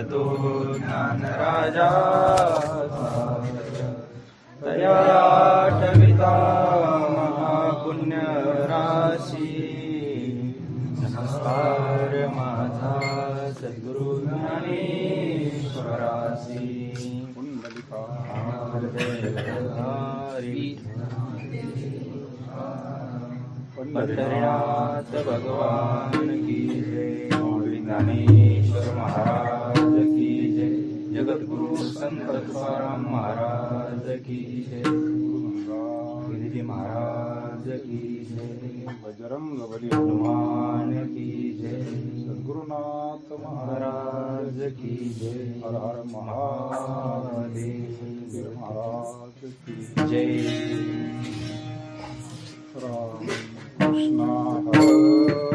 तो ज्ञानराजा तया ठविता महापुण्य राशी नमस्कार माझा सद्गुरु ज्ञानेश्वरासी पंढरीनाथ भगवान की जय, ज्ञानेश्वर महाराज की जय, जगद्गुरु संत तुकाराम महाराज की जय, गिरिजी महाराज की जय, बजरंग बली हनुमान की जय, सद्गुरुनाथ महाराज की जय, हर हर महादेव महाराज की जय। राम कृष्ण हरी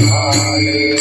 Hare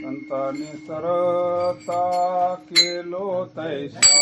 संतांनी सरता केलो तैसा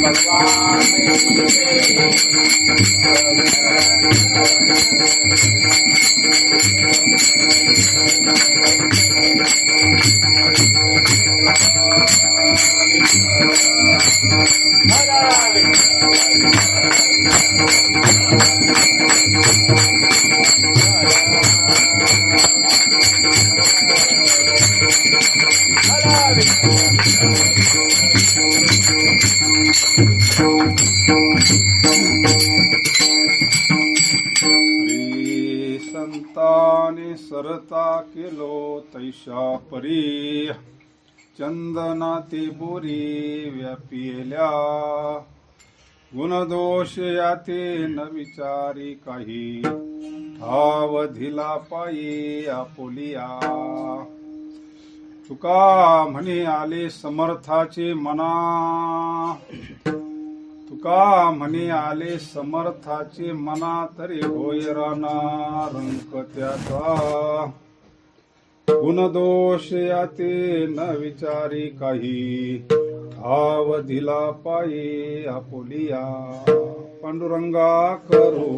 भगवान संतांनी सरता केलो तैशा परी चंदनाती बोरी व्यापिल्या गुणदोष याते न विचारी काही ठाव धिला पायी आपोलिया तुका म्हणे आले समर्थाचे मना तुका म्हणे आले समर्थाचे मना तरी होय राणा रंक त्याचा गुणदोष याते न विचारी काही ठाव दिला पायी आपोलिया पांडुरंगा करू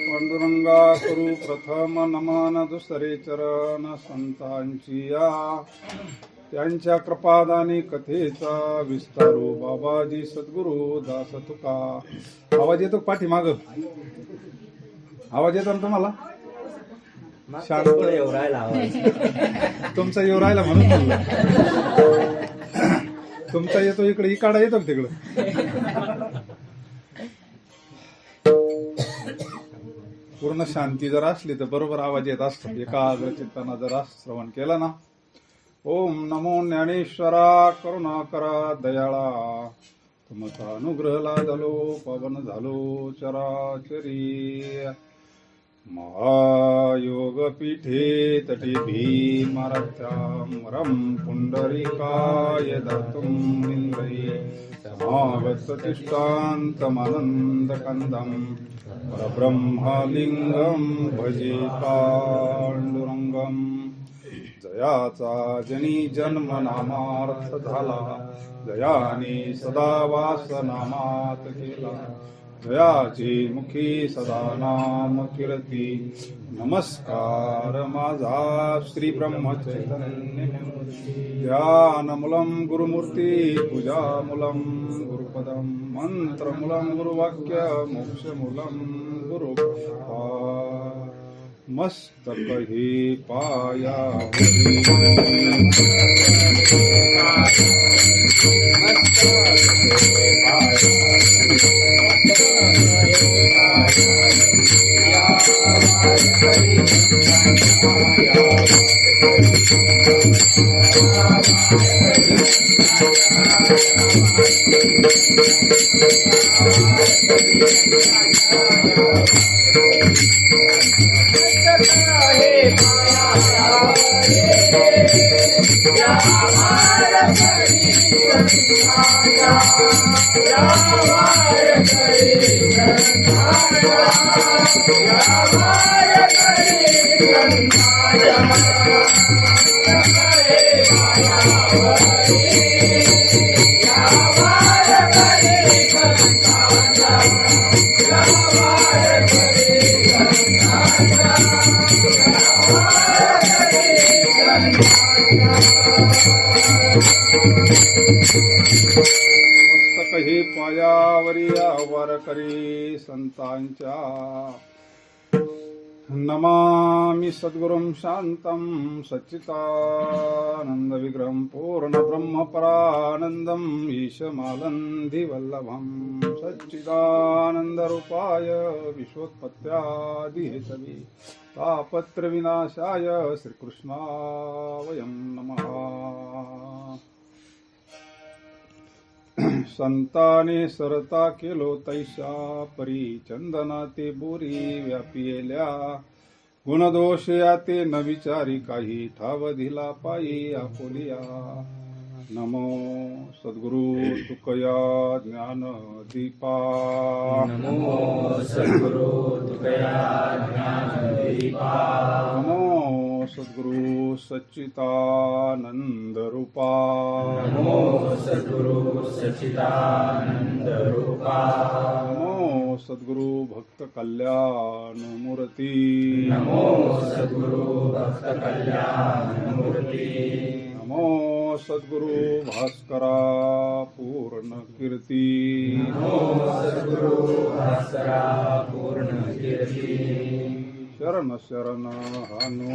पांडुरंगा करू प्रथम नमन दुसरे चरण संतांची या त्यांच्या कृपादानी कथेचा विस्तारू बाबाजी सद्गुरु दास तुका. आवाज येतो पाठीमाग? आवाज येतो ना तुम्हाला? शांत येऊ राहिला तुमचा येऊ राहिला म्हणून म्हणलं. तुमचा येतो इकडे, इकाडा येतो का तिकडं? पूर्ण शांती जर असली तर बरोबर आवाज येत असतो. एकाग्र चित्तानं जर श्रवण केलं ना. ओम नमो ज्ञानेश्वरा करुणा करा दयाळा तुमचा अनुग्रह लादलो पवन झालो चराचरी महायोग पीठे तटे भीमाराध्यामरं पुंडरीकाय दत्तुं निन्द्रये समागततिष्ठान्तमानन्दकन्दं परब्रह्मलिङ्गं भजे पाण्डुरङ्गम्. जयाचा जनी जन्म नामार्थ झाला जयाने सदा वास नामात केला जयाची मुखी सदा नाम कीर्ती. नमस्कार माझा श्री ब्रह्मचैतन्य ध्यानमूलं गुरुमूर्ती पूजामूलं गुरुपदं मंत्रमूलं गुरुवाक्य मोक्षमूलं गुरुकृपा. मस्तक ही पाया मस्तक हे पायावरी आवर करी संतांच्या. नमामि सद्गुरुं शान्तं सच्चिदानन्द विग्रहं पूर्ण ब्रह्म परानन्दम् ईशमालन्धिवल्लभं सच्चिदानन्द रूपाय विश्वोत्पत्त्यादिहेतवे तापत्र विनाशाय श्रीकृष्णाय वयं नमः. संताने सरता केलो तैशा परी चंदना ते बोरी व्यापियेल्या गुणदोष या ते न विचारी काही ठाव दिला पायी आपुलिया नमो सद्गुरु तुकया ज्ञान दीपा नमो सद्गुरु तुकया ज्ञानदीपा नमो सद्गुरु सच्चिदानंद रूपा नमो सद्गुरु सच्चिदानंद रूपा नमो सद्गुरु भक्त कल्याण मूर्ती नमो सद्गुरु भक्त कल्याण मूर्ती नमो सद्गुरु भास्करा पूर्ण कीर्ती नमो सद्गुरु भास्करा पूर्ण कीर्ती शरण शरण हानु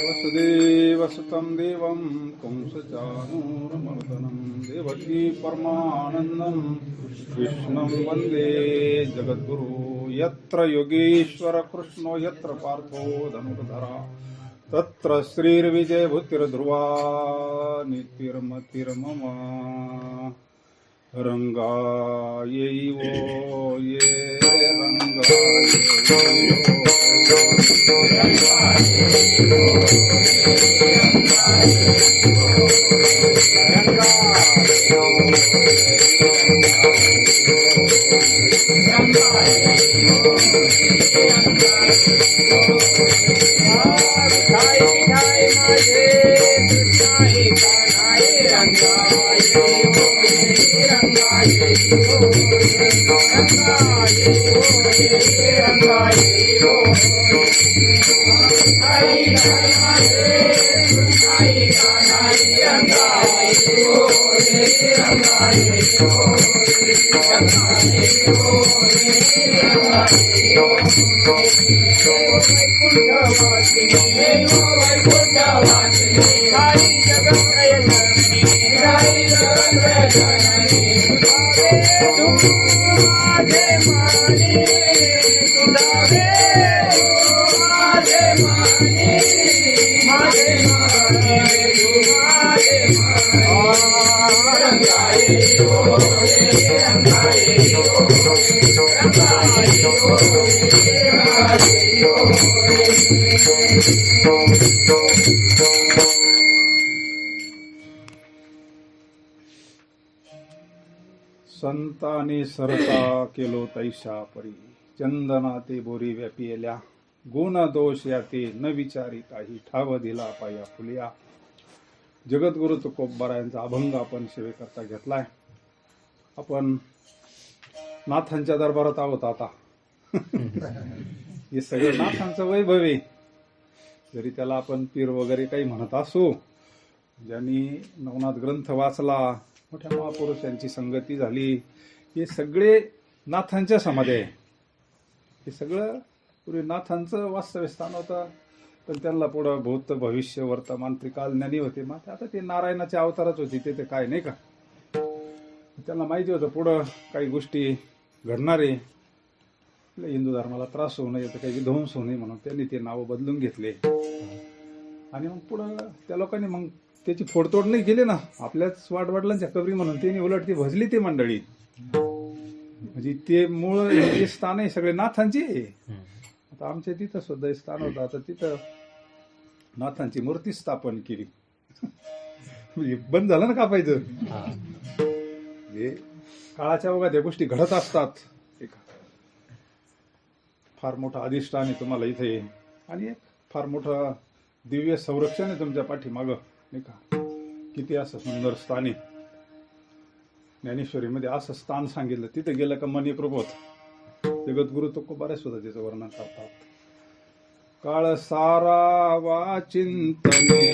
वसुदेवसुतं देवं कंसचानूरमर्दनं देवकी परमानन्दं कृष्णं वन्दे जगद्गुरु यत्र योगेश्वर कृष्णो यत्र पार्थो धनुर्धरा तत्र श्रीर्विजयभूतिर्ध्रुवा नीतिर्मतिर्मम रंगायैवो ये संताने सरता केलो तैशा परी चंदना ते बोरी व्यापियल्या गुण दोष या ते न विचारी काही ठाव दिला पाया फुलिया जगद्गुरु तुकोबारायांचा अभंग आपण सेवेकरता घेतलाय. आपण नाथांच्या दरबारात आहोत आता. हे सगळं नाथांचं वैभव आहे. जरी त्याला आपण पीर वगैरे काही म्हणत असू, ज्यांनी नवनाथ ग्रंथ वाचला, मोठ्या महापुरुषांची संगती झाली, हे सगळे नाथांच्या समाधी आहे. हे सगळं पूर्वी नाथांचं वास्तव्य स्थान होतं. पण त्यांना पुढं भूत भविष्य वर्तमान त्रिकाल ज्ञानी होते. मग आता ते नारायणाचे अवतारच होते, ते काय नाही का. त्यांना माहिती होतं पुढं काही गोष्टी घडणार आहे, आपल्या हिंदू धर्माला त्रास होऊ नये, तर काही विध्वंस होऊ नये म्हणून त्यांनी ते नाव बदलून घेतले. आणि मग पुढं त्या लोकांनी मग त्याची फोडतोड नाही केली ना, आपल्याच वाडवडिलांच्या कबरी म्हणून त्यांनी उलट ती भजली ती मंडळी. म्हणजे ते मूळ हे स्थान आहे सगळे नाथांची. आता आमच्या तिथं सुद्धा स्थान होतं, आता तिथं नाथांची मूर्ती स्थापन केली. म्हणजे बंद झालं ना कापायचं. म्हणजे काळाच्या ओघात या गोष्टी घडत असतात. एक फार मोठा अधिष्ठान आहे तुम्हाला इथे, आणि एक फार मोठा दिव्य संरक्षण आहे तुमच्या पाठीमागं, नाही का? किती असं सुंदर स्थान आहे. ज्ञानेश्वरीमध्ये असं स्थान सांगितलं, तिथे गेलं का मन एकरूप होत. जगद्गुरु तो बऱ्याच सुद्धा त्याचं वर्णन करतात. काळ सारा वाचिंतने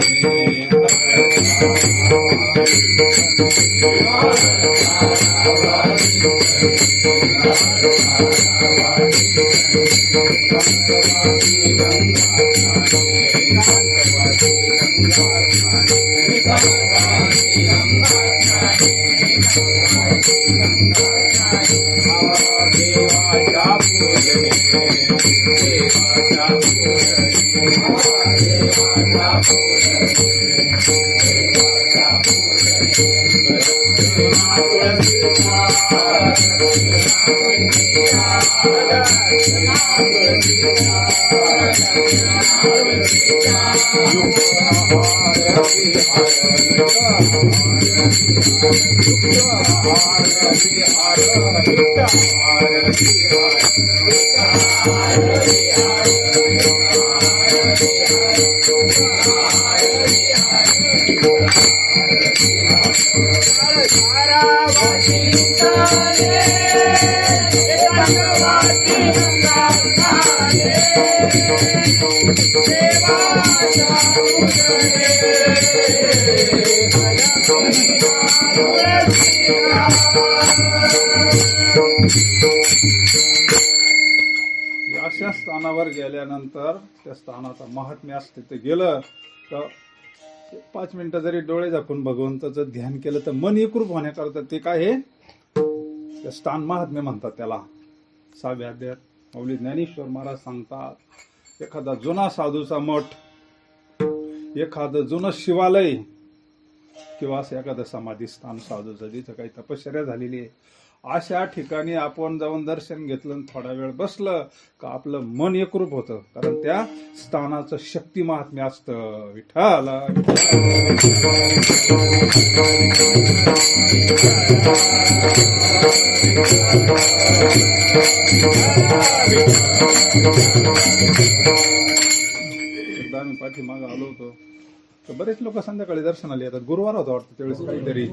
अशा स्थानावर गेल्यानंतर त्या स्थानाचा महात्म्य असते. ते गेलं तर 5 मिनिटं जरी डोळे झाकून भगवंताचं ध्यान केलं तर मन एकरूप होण्याकरता ते काय आहे, ते स्थान महात्म्य म्हणतात त्याला. 6व्या अध्यायात माऊली ज्ञानेश्वर महाराज सांगतात, एखादा जुना साधूचा मठ, एखादं जुनं शिवालय किंवा असं एखादं समाधी स्थान साधूचं जिथं काही तपश्चर्या झालेली आहे, अशा ठिकाणी आपण जाऊन दर्शन घेतलं, थोडा वेळ बसलं का आपलं मन एकरूप होतं. कारण त्या स्थानाचं शक्ती महात्म्य असतं. विठ्ठल एकदा आम्ही पाठीमागं आलो होतो तर बरेच लोक संध्याकाळी दर्शनाला येतात. गुरुवार होता वाटतं त्यावेळेस काहीतरी.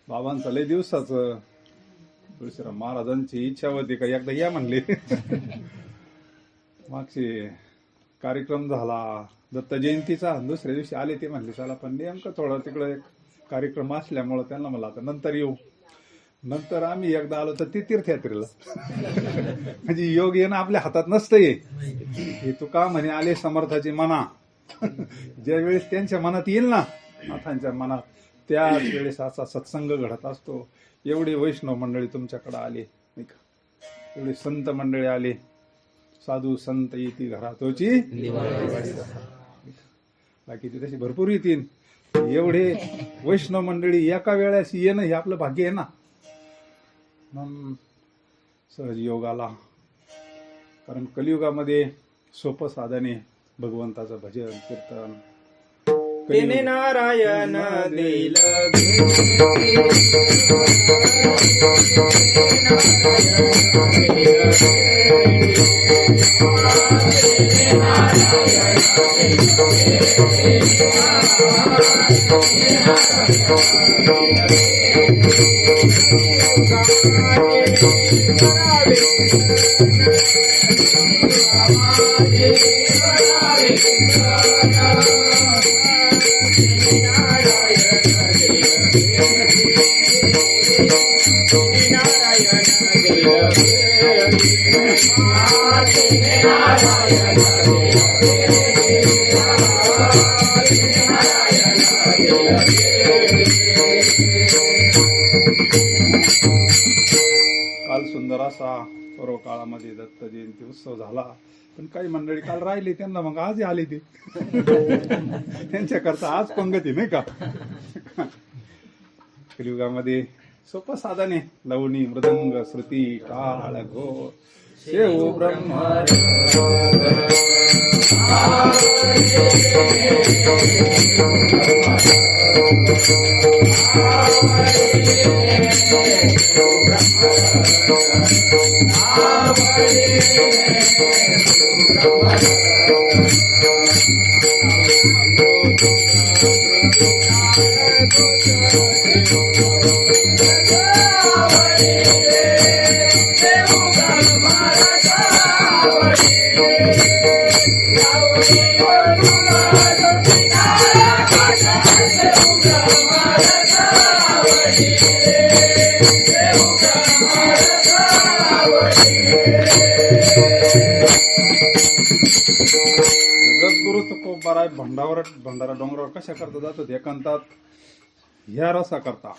बाबांचं लय दिवसाचं तुळशीराम महाराजांची इच्छा होती का एकदा या म्हणले. मागचे कार्यक्रम झाला दत्त जयंतीचा, दुसऱ्या दिवशी आले ते म्हणले चला, पण नेमकं थोडं तिकडे कार्यक्रम असल्यामुळं त्यांना मला आता नंतर येऊ. नंतर आम्ही एकदा आलो तर ते तीर्थयात्रेला. म्हणजे योग येणं आपल्या हातात नसतंय. हे तुका म्हणे आले समर्थाची मना. ज्या वेळेस त्यांच्या मनात येईल ना, नाथांच्या मनात, त्याच वेळेस असा सत्संग घडत असतो. एवढे वैष्णव मंडळी तुमच्याकडे आले नाही का, एवढे संत मंडळी आले, साधू संत येती घरातोची, बाकी ती तशी भरपूर येतील. एवढे वैष्णव मंडळी एका वेळेस येणं हे आपलं भाग्य आहे ना. सहज योगाला, कारण कलियुगामध्ये सोपं साधने भगवंताचं भजन कीर्तन. तिने नारायण दिल काल सुंदर असा पर्व काळामध्ये दत्त जयंती उत्सव झाला, पण काही मंडळी काल राहिली, त्यांना मग आज आली ती. त्यांच्याकरता आज पंगती नाही का. कलियुगामध्ये सोपं साधने लवणी मृदंग श्रुती काळ घो शेव ब्रह्म जगद्गुरु तुकोबाराय भंडारा डोंगरावर कशा करता जातो एकांतात ह्या रसा करता.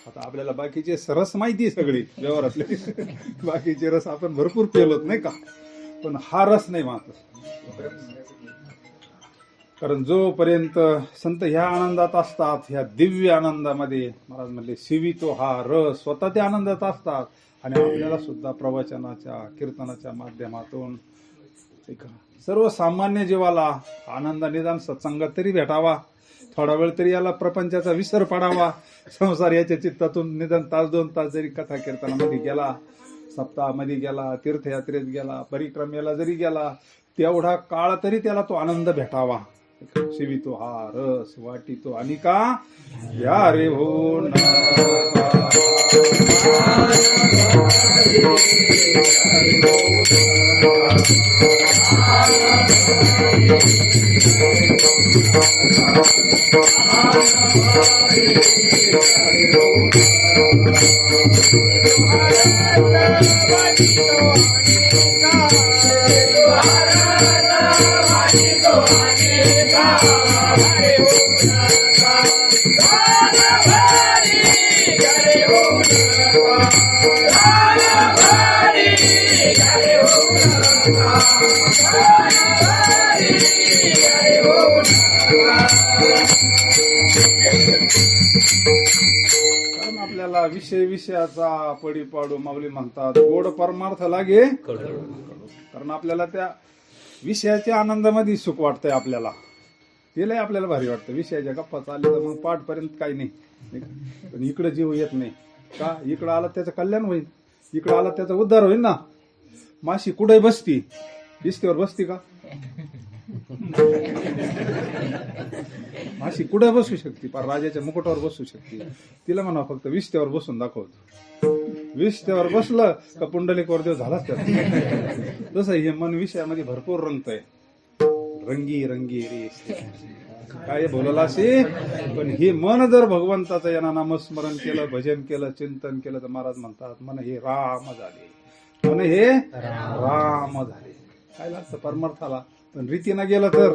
आता आपल्याला बाकीचे रस माहिती सगळी व्यवहारातले बाकीचे रस आपण भरपूर पेलोत नाही का, पण हा रस नाही मात्र. कारण जोपर्यंत संत ह्या आनंदात असतात, ह्या दिव्य आनंदामध्ये महाराज म्हणले शिवितो हा रस, स्वतः त्या आनंदात असतात आणि आपल्याला सुद्धा प्रवचनाच्या कीर्तनाच्या माध्यमातून सर्वसामान्य जीवाला आनंद निदान सत्संगात तरी भेटावा, थोडा वेळ तरी याला प्रपंचाचा विसर पडावा, संसार याच्या चित्तातून निदान तास 2 तास जरी कथा कीर्तनामध्ये गेला, सप्ताहामध्ये गेला, तीर्थयात्रेत गेला, परिक्रमेला जरी गेला, तेवढा काळ तरी त्याला तो आनंद भेटावा. शिवितो हा रस वाटितो आणि का या रे हो कारण आपल्याला विषयाचा पडी पाडू माऊली म्हणतात गोड परमार्थ लागे. कारण आपल्याला त्या विषयाच्या आनंदामध्ये सुख वाटतंय, आपल्याला तेलाही आपल्याला भारी वाटतं. विषयाच्या गप्पा चालले तर मग पाठपर्यंत काही नाही, पण इकडे जीव येत नाही का, इकडं आला त्याचं कल्याण होईल, इकडं आला त्याचा उद्धार होईल ना. माशी कुठे बसती, बिस्त्यावर बसती का? माशी कुठे बसू शकते, पार राजाच्या मुकुटावर बसू शकते. तिला म्हणा फक्त विस्त्यावर बसून दाखवतो, विस्त्यावर बसलं का पुंडलिकवर देव झालाच त्याचा. तसं हे मन विषयामध्ये भरपूर रंगतंय, रंगी रंगी रे काय बोलला असे. पण हे मन जर भगवंताचं यांना नामस्मरण केलं, भजन केलं, चिंतन केलं तर महाराज म्हणतात मन हे राम झाले, मन हे राम झाले. काय लागतं परमार्थाला, पण रीतीनं गेलं तर,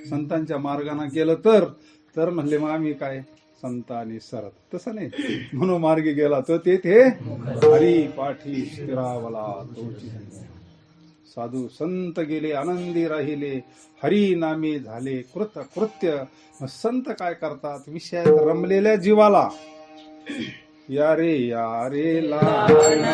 संतांच्या मार्गाने गेलं तर म्हणले मग आम्ही काय संतांनी सरत. तसं नाही, म्हणून मार्गी गेला तर तेथे हरी पाठी स्थिरावला तोची. साधू संत गेले आनंदी राहिले, हरी नामे झाले कृत्य. संत काय करतात, विषयात रमलेल्या जीवाला या रे लान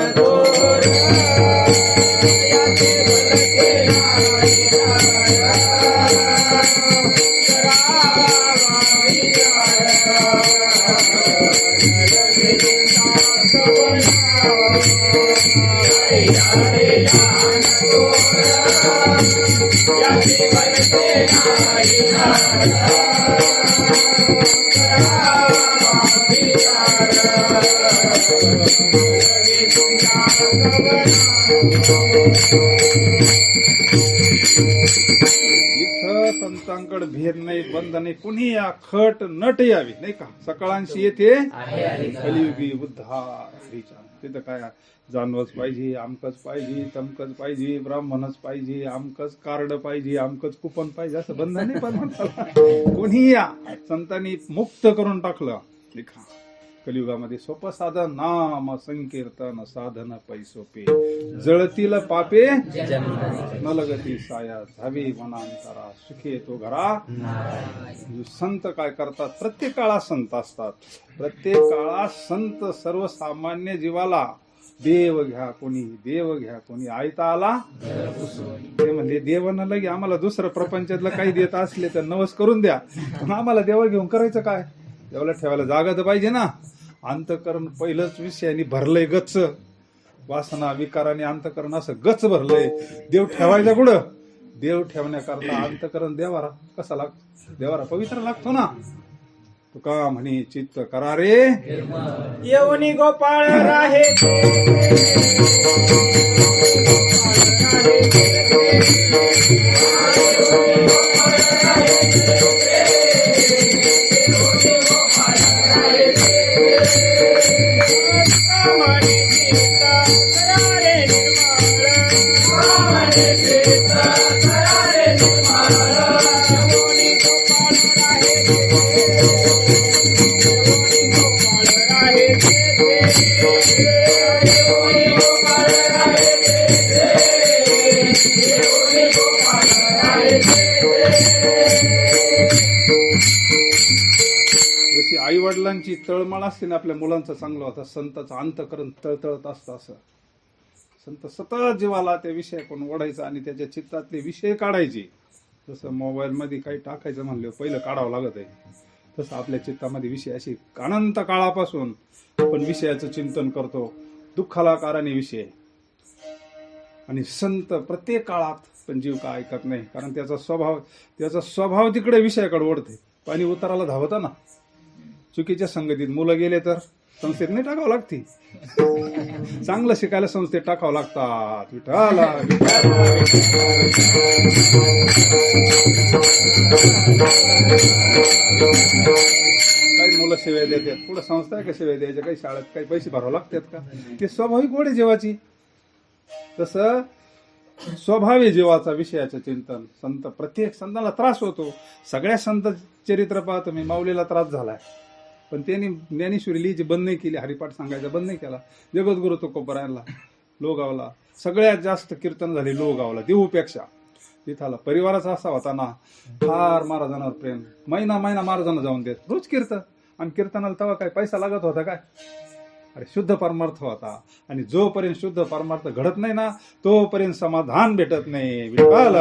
इथं संतांकडे भेद नाही, बंद नाही, कुणी या खट नट यावी नाही का. सकाळांशी येते कलियुगी उद्धार. तिथं काय जानवच पाहिजे, आमकच पाहिजे, तमकच पाहिजे, ब्राह्मणच पाहिजे, आमकच कार्ड पाहिजे, आमकच कुपन पाहिजे, असं बंधन नाही. पण कोणी या संतांनी मुक्त करून टाकलं. लिखा कलियुगामध्ये सोपं साधन नाम संकीर्तन साधन पैसोपे, जळतील पापे नलगती साया, झावी मनांतरा सुखी येतो घरा. संत काय करतात, प्रत्येक काळात संत असतात, प्रत्येक काळात संत सर्वसामान्य जीवाला देव घ्या कोणी, देव घ्या कोणी, आयता आला ते म्हणले देवानं लगे आम्हाला दुसरं प्रपंचातलं काही देत असले तर नवस करून द्या, पण आम्हाला देवा घेऊन करायचं काय. देवाला ठेवायला जागा तर पाहिजे ना. अंतकरण पहिलंच विषयाने भरलंय गच्च, वासना विकाराने अंतकरण असं गच्च भरलंय. देव ठेवायचा कुठं, देव ठेवण्याकरता अंतकरण देवारा कसा लागतो, देवारा पवित्र लागतो ना. तुका म्हणे चित्त करा रे येऊनी गोपाळ राहे जशी आई वडिलांची तळमळ असते ना आपल्या मुलांचं चांगलं होतं, संताचं अंतकरण तळतळत असतं. असं संत सतत जीवाला त्या विषयाकडून ओढायचा आणि त्याच्या चित्तातले विषय काढायचे. जसं मोबाईल मध्ये काही टाकायचं म्हणलं पहिलं काढावं लागत आहे, तसं आपल्या चित्तामध्ये विषय अशी अनंत काळापासून आपण विषयाचं चिंतन करतो. दुःखाला कारणे विषय आणि संत प्रत्येक काळात पण जीव का ऐकत नाही, कारण त्याचा स्वभाव तिकडे विषयाकडे ओढते. पाणी उताराला धावता ना, चुकीच्या संगतीत मुलं गेले तर संस्थेत नाही टाकावं लागते. चांगलं शिकायला संस्थेत टाकावं लागतात. विठाला काही मुलं सेवा देतात, पुढे संस्था आहे का सेवा द्यायच्या, काही शाळेत काही पैसे भरावं लागतात का? ते स्वाभाविक गोड आहे जीवाची. तसं स्वभाव आहे जीवाचा विषयाचं चिंतन. संत प्रत्येक संताला त्रास होतो. सगळ्या संत चरित्र पाहतो मी. माऊलीला त्रास झालाय, पण त्यांनी ज्ञानेश्वरी लिहायची बंद नाही केली, हरिपाठ सांगायचा बंद नाही केला. जगद्गुरु तुकोबरायांना लोगावला सगळ्यात जास्त कीर्तन झाले लोगावला देऊपेक्षा. तिथाला परिवाराचा असा होता ना, फार महाराजांवर प्रेम. महिना महाराजांना जाऊन देत रोज कीर्तन. आणि कीर्तनाला तेव्हा काय पैसा लागत होता काय? अरे शुद्ध परमार्थ होता. आणि जोपर्यंत शुद्ध परमार्थ घडत नाही ना, तोपर्यंत समाधान भेटत नाही. विठ्ठल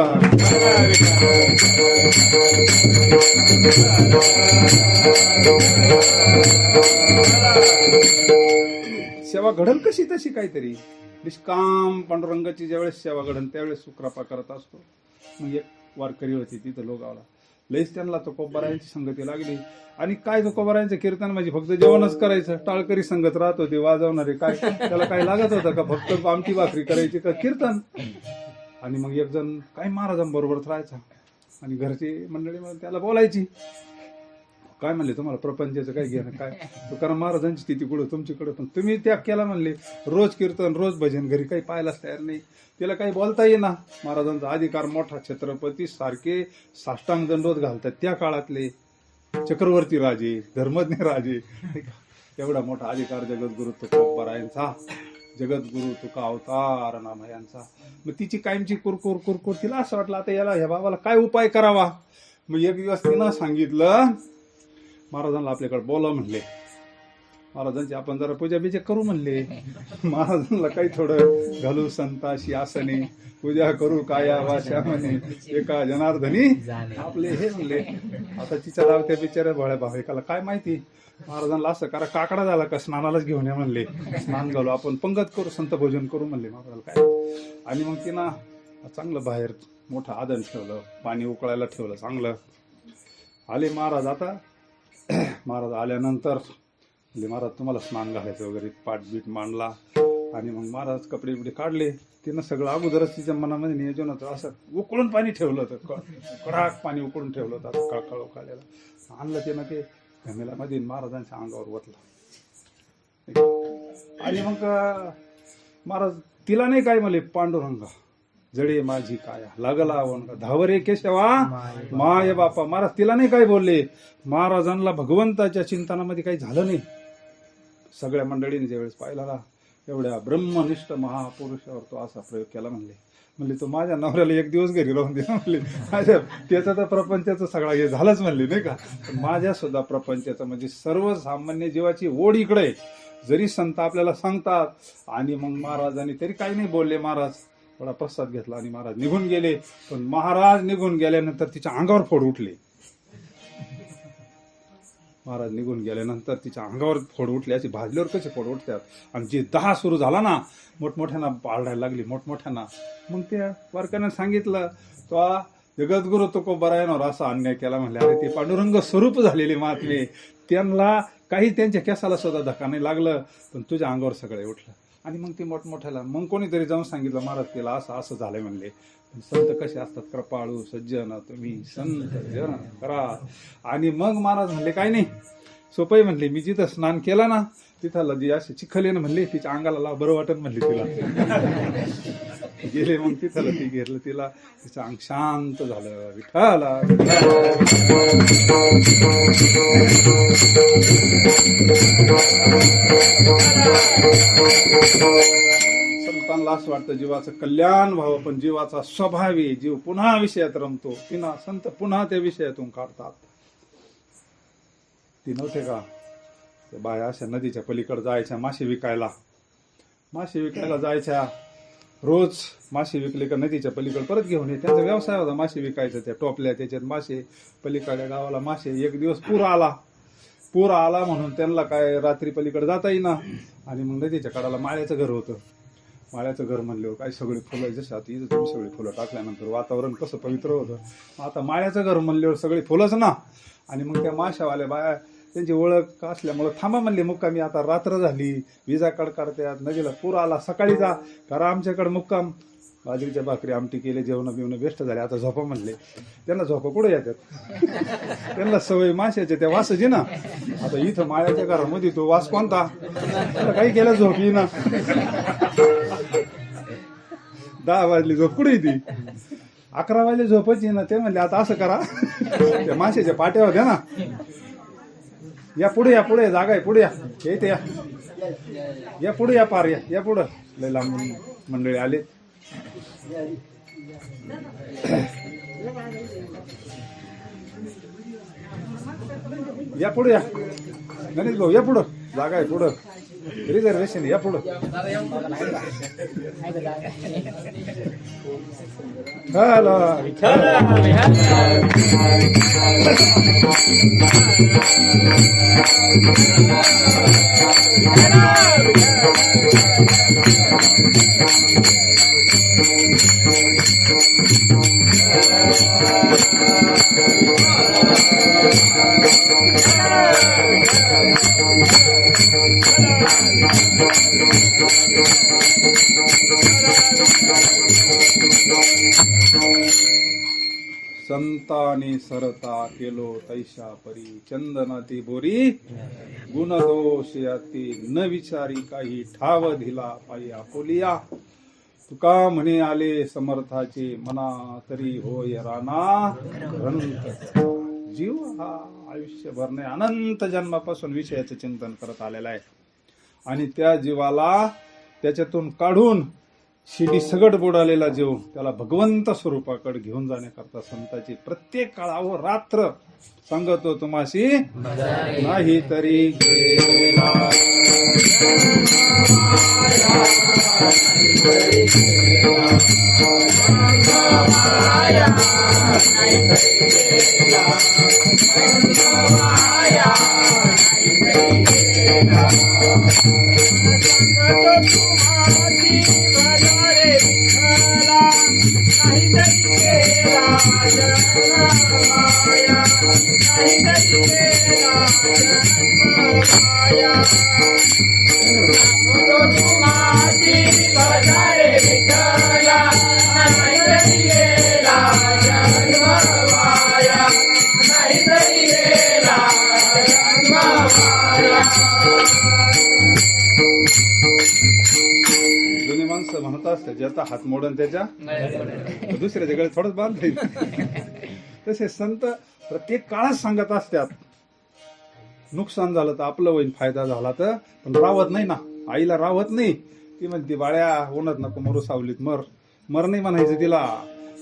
सेवा घडल कशी तशी काहीतरी. निष्काम पांडुरंगाची ज्यावेळेस सेवा घडल त्यावेळेस सुकृपा करत असतो. मग एक वारकरी होती तिथं लोगावला, लईच त्यांना तुकोबारायांची संगती लागली. आणि काय तुकोबारायांचं कीर्तन म्हणजे फक्त जेवणच करायचं. टाळकरी संगत राहत होते वाजवणारे, काय त्याला काय लागत होतं का? फक्त आमटी भाकरी करायची का कीर्तन? आणि मग एक जण काही महाराजांबरोबरच राहायचा आणि घरची मंडळी मग त्याला बोलायची, काय म्हणले तुम्हाला प्रपंचाचं काय घेणं काय? तुकाराम महाराजांची स्थिती कुठं तुमच्याकडे, पण तुम्ही त्याग केला म्हणले. रोज कीर्तन रोज भजन, घरी काही पाहायलाच तयार नाही. त्याला काही बोलता येईना. महाराजांचा अधिकार मोठा, छत्रपती सारखे साष्टांग दंडोत घालतात त्या काळातले चक्रवर्ती राजे, धर्मज्ञ राजे. एवढा मोठा अधिकार जगद्गुरु तुकोबारायांचा, जगद्गुरु तुका अवतार नाम यांचा. मग तिची कायमची कुरकुर तिला असं वाटलं आता याला ह्या बाबाला काय उपाय करावा. मग एक दिवस तिनं सांगितलं महाराजांना आपल्याकडे बोला म्हणले. महाराजांची आपण जरा पूजा बिजा करू म्हणले. महाराजांना काही थोडं घालू संताशी आसने, पूजा करू काया वाशा म्हणे एका जनार्दनी आपले हे म्हणले. आता तिच्या लावत्या बिचाऱ्या भोळ्या भाविकाला काय माहिती. महाराजांना असं करा, काकडा झाला का स्नानालाच घेऊन या म्हणले. स्नान घालू आपण, पंगत करू, संत भोजन करू म्हणले महाराजाला काय. आणि मग तिनं चांगलं बाहेर मोठं आदन ठेवलं, पाणी उकळायला ठेवलं चांगलं. आले महाराज. आता महाराज आल्यानंतर म्हणजे महाराज तुम्हाला स्नान घालायचं वगैरे, पाठ बीट मांडला. आणि मग महाराज कपडे बिपडे काढले. तिनं सगळं अगोदरच तिच्या मनामध्ये नियोजन होतं. असं उकळून पाणी ठेवलं होतं, कडाक पाणी उकळून ठेवलं होतं, असं कळकळ उकळलेलं. आणलं त्यानं ते घमेलामध्ये महाराजांच्या अंगावर ओतलं. आणि मग महाराज तिला नाही काय म्हणले, पांडुरंगा जडे माझी काया लागला वनगा धावरे केशवा माय बापा. महाराज तिला नाही काय बोलले. महाराजांना भगवंताच्या चिंतनामध्ये काही झालं नाही. सगळ्या मंडळीने ज्यावेळेस पाहिला ना, एवढ्या ब्रह्मनिष्ठ महापुरुषावर तो असा प्रयोग केला म्हणले तो माझ्या नवऱ्याला एक दिवस घरी राहून दिला म्हणले. त्याचं तर प्रपंचाचं सगळा हे झालंच म्हणले नाही का. माझ्या सुद्धा प्रपंचाचं म्हणजे सर्वसामान्य जीवाची ओढ इकडे. जरी संत आपल्याला सांगतात आणि मग महाराजांनी तरी काही नाही बोलले. महाराज थोडा प्रसाद घेतला आणि महाराज निघून गेले. पण महाराज निघून गेल्यानंतर तिच्या अंगावर फोड उठले. महाराज निघून गेल्यानंतर तिच्या अंगावर फोड उठले. अशी भाजल्यावर कसे फोड उठतात. आणि जे 10 सुरू झाला ना, मोठमोठ्यांना पाळायला लागली मोठमोठ्यांना. मग त्या वारकऱ्यांना सांगितलं, तो जगद्गुरु तुकोबरायनवर असा अन्याय केला म्हणले. अरे ते पांडुरंग स्वरूप झालेले महात्मे, त्यांना काही त्यांच्या केसाला सुद्धा धक्का नाही लागलं, पण तुझ्या अंगावर सगळे उठलं. आणि मग ती मोठमोठ्याला मग कोणीतरी जाऊन सांगितलं, महाराज तिला असं असं झालंय म्हणले. पण संत कसे असतात, कृपाळू सज्जन तुम्ही संत जन करा. आणि मग महाराज म्हणले काय नाही सोपई म्हणले, मी जिथं स्नान केला ना तिथं जी असे चिखले ना म्हणले, तिच्या अंगाला लाव बरं वाटत म्हणले तिला. गेले मग तिथं ती घेरलं तिला, तिचं अंग शांत झालं. विठाला संतांना असं वाटतं जीवाचं कल्याण व्हावं, पण जीवाचा स्वभाव आहे, जीव पुन्हा विषयात रमतो. तिना संत पुन्हा त्या विषयातून काढतात. ती नव्हते का ते बाया अशा नदीच्या पलीकडे जायच्या मासे विकायला. मासे विकायला जायच्या, रोज मासे विकले का नदीच्या पलीकडे परत घेऊन ये. त्यांचा व्यवसाय होता मासे विकायचा. त्या टोपल्या त्याच्यात मासे, पलीकडल्या गावाला मासे. एक दिवस पूर आला म्हणून त्यांना काय रात्री पलीकडे जाता येईना. आणि मग नदीच्या कडाला माळ्याचं घर होतं. माळ्याचं घर म्हणल्यावर काय सगळी फुलं, जसं आता इथं तुम्ही सगळी फुलं टाकल्यानंतर वातावरण कसं पवित्र होतं, आता माळ्याचं घर म्हणल्यावर सगळी फुलंच ना. आणि मग त्या माशावाल्या बाया त्यांची ओळख असल्यामुळं थांबा म्हणले मुक्कामी, आता रात्र झाली, विजा कडकडत्यात, नदीला पूर आला, सकाळी जा करा आमच्याकडे मुक्काम. बाजरीच्या भाकरी आमटी केले, जेवण बिवणं बेस्ट झाले, आता झोपा म्हणले. त्यांना झोपा कुठे येतात, त्यांना सवय माशाच्या त्या वासाची ना. आता इथं माळ्याच्या घरामध्ये तो वास कोणता, काही केलं झोपी ना. 10 वाजली झोप कुठे ती, 11 वाजले झोपायची ना. ते म्हणले आता असं करा, त्या माशाच्या पाट्या होत्या ना, या पुढे या, पुढे जागा आहे, पुढे या, इथे या पुढे या, पार या पुढं. लय लांबून मंडळी आले. या पुढे या, गणेश भाऊ या पुढं, जागा आहे पुढं, रिझर्वेशन या पुढं. संतानी सरता केलो तैशा परी, चंदनाती बोरी गुण दोष याती, न विचारी काही ठाव दिला पायी आपुलिया. तुका म्हणे आले समर्थाचे, मना तरी होय राणा ग्रंथ. जीव हा आयुष्यभरने अनंत जन्मापासून विषयाचं चिंतन करत आलेला आहे. आणि त्या जीवाला त्याच्यातून काढून शिडी सगट बुडालेला जीव त्याला भगवंत स्वरूपाकडे घेऊन जाण्याकरता संताची प्रत्येक काळावर रात्र सांगतो तुम्हाशी नाही तरी जुनी माणसं म्हणत असते, ज्याचा हात मोडन त्याच्या दुसऱ्याच्या गळ्यात थोडंच बांधता. तसे संत प्रत्येक काळात सांगत असतात, नुकसान झालं तर आपलं होईल, फायदा झाला तर. पण राहत नाही ना, आईला राहत नाही. ती म्हणते बाळ्या उन्हात नको मरू, सावलीत मर नाही म्हणायचं तिला,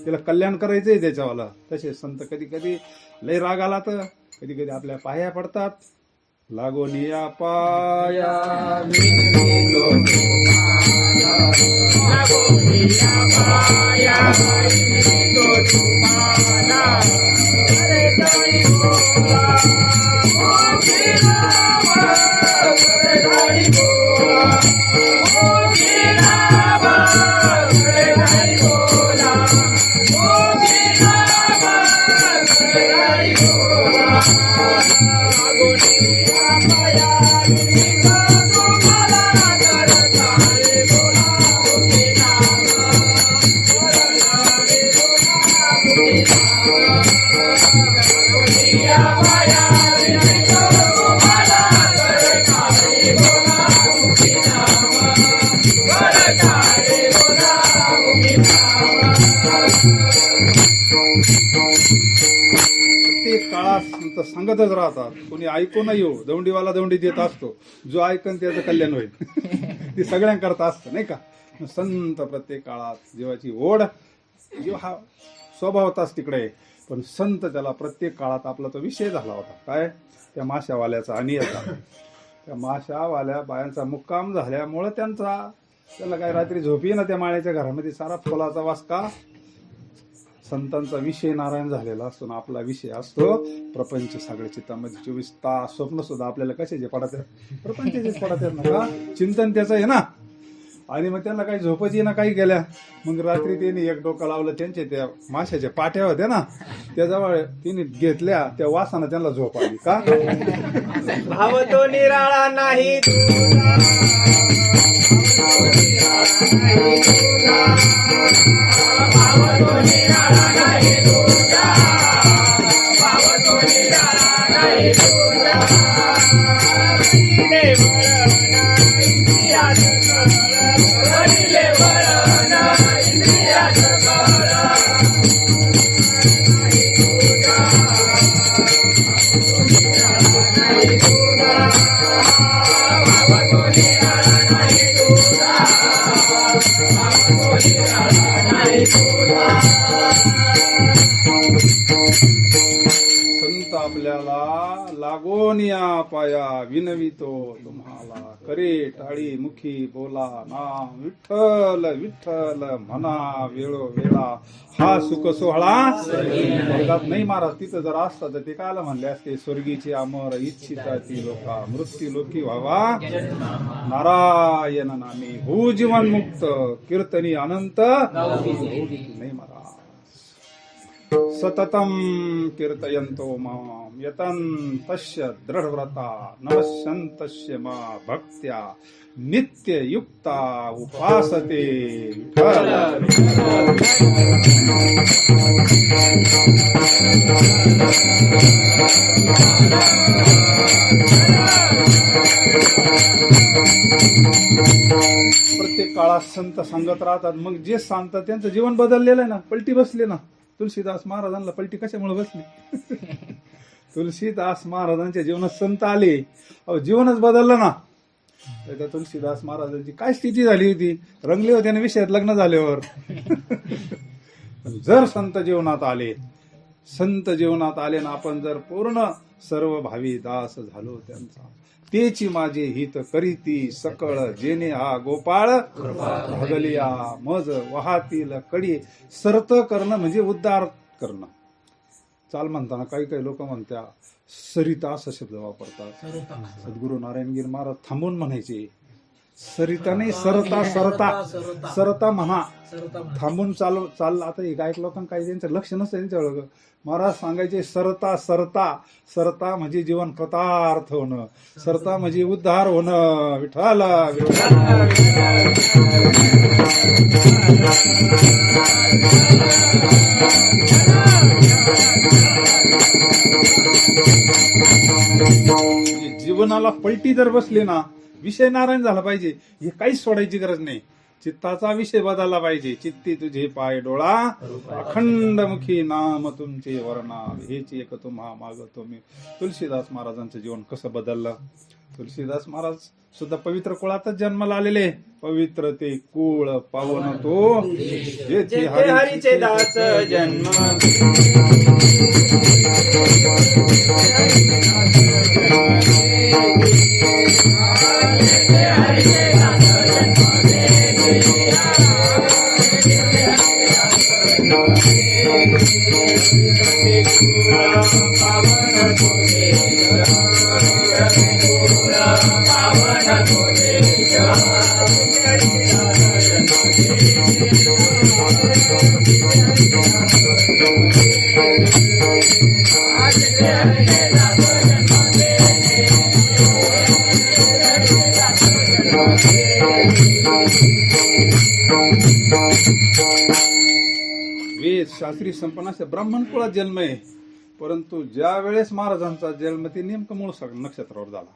तिला कल्याण करायचंय त्याच्यावाला. तसे संत कधी कधी लय राग आला तर कधी कधी आपल्या पाया पडतात. लागोनिया पाया प्रत्येक काळात संत सांगतच राहतात. कोणी ऐकू न येऊ, दौंडीवाला दौंडी देत असतो, जो ऐकन त्याचं कल्याण होईल. ती सगळ्यांकरता असतं नाही का. संत प्रत्येक काळात जीवाची ओढ, जीव हा स्वभावताच तिकडे, पण संत त्याला प्रत्येक काळात. आपला तो विषय झाला होता काय, त्या माशावाल्याचा आणि याचा. त्या माशावाल्या बायांचा मुक्काम झाल्यामुळं त्याला काय रात्री झोपी ना त्या माळ्याच्या घरामध्ये सारा फुलाचा वास का. संतांचा विषय नारायण झालेला असतो ना, आपला विषय असतो प्रपंच. सगळ्या चित्तामध्ये 24 तास स्वप्न सुद्धा आपल्याला कशाचे पडत आहेत, प्रपंचाचेच पडत आहेत ना का. चिंतन त्याचं आहे ना. आणि मग त्यांना काही झोपच ना काही गेल्या. मग रात्री त्यांनी एक डोकं लावलं, त्यांचे त्या माशाच्या पाट्या होत्या ना त्याजवळ तिने घेतल्या, त्या वासानं त्यांना झोप आली का. भाव तो निराळा नाही तुझा, भाव तो निराळा नाही तुझा, भाव तो निराळा नाही तुझा, भाव तो निराळा नाही तुझा. हरिले वळण इंद्रियाचं कळ, हरिले वळण इंद्रियाचं कळ, नाही तुझा, नाही तुझा, भाव तो निराळा नाही तुझा, भाव तो निराळा नाही तुझा. संत आपल्याला लागोन या पाया विनवितो तुम्हाला, करे टाळी मुखी बोला नाम विठ्ठल विठ्ठल म्हणा वेळोवेळा. हा सुख सोहळा स्वर्गात नाही महाराज. तिथं जर असतं तर ते कायला म्हणले असते, स्वर्गीचे अमर इच्छिता ती लोका, मृत्यू लोकी व्हावा नारायण नामी, हो जीवन मुक्त कीर्तनी अनंत नाही महाराज. सततम कीर्तयन्तो माम यतन्तस्य दृढव्रता नमस्यन्तस्य मा भक्त्या नित्ययुक्ता उपासते. प्रत्येक काळात संत सांगत राहतात. मग जे सांगतात त्यांचं जीवन बदललेलं आहे ना, पलटी बसले ना. तुलसीदास महाराजांना पलटी कशामुळे बसली. तुलसीदास महाराजांच्या जीवनात संत आले, अहो जीवनच बदललं ना. त्या तुलसीदास महाराजांची काय स्थिती झाली होती, रंगले होते ना विषयात लग्न झाल्यावर. जर संत जीवनात आले, संत जीवनात आले ना, आपण जर पूर्ण सर्व भावी दास झालो त्यांचा, तेची माझे हित करीती सकळ, जेने हा गोपाळ भागलिया मज वाहातील कडी. सरत करणं म्हणजे उद्धार करणं. चाल म्हणताना काही काही लोक म्हणत्या सरिता असा शब्द वापरतात. सद्गुरू नारायणगिरी महाराज थांबून म्हणायचे सरिता नाही, सरता. सरता सरता म्हणा, थांबून चाललं. आता हे गायक लोकांना काही त्यांचं लक्ष नसतं त्यांच्यावर. महाराज सांगायचे सरता सरता. सरता म्हणजे जीवन कृतार्थ होणं, सरता म्हणजे उद्धार होणं. विठ्ठल जीवनाला पलटी जर बसली ना, विषय नारायण झाला पाहिजे, हे काहीच सोडायची गरज नाही. चित्ताचा विषय बदलला पाहिजे. चित्ती तुझे पाय डोळा, अखंडमुखी नाम तुमचे वर्णा, हेच एक तुम्हा मागतो मी. तुलसीदास महाराजांचं जीवन कसं बदललं. तुलसीदास महाराज सुद्धा पवित्र कुळातच जन्माला आलेले. पवित्र ते कुळ पावन तो जेथे हरीचे दास जन्म. वेद शास्त्री संपन्न असे ब्राह्मण कुळात जन्म आहे. परंतु ज्या वेळेस महाराजांचा जन्म ते नेमकं मूळ नक्षत्रावर झाला.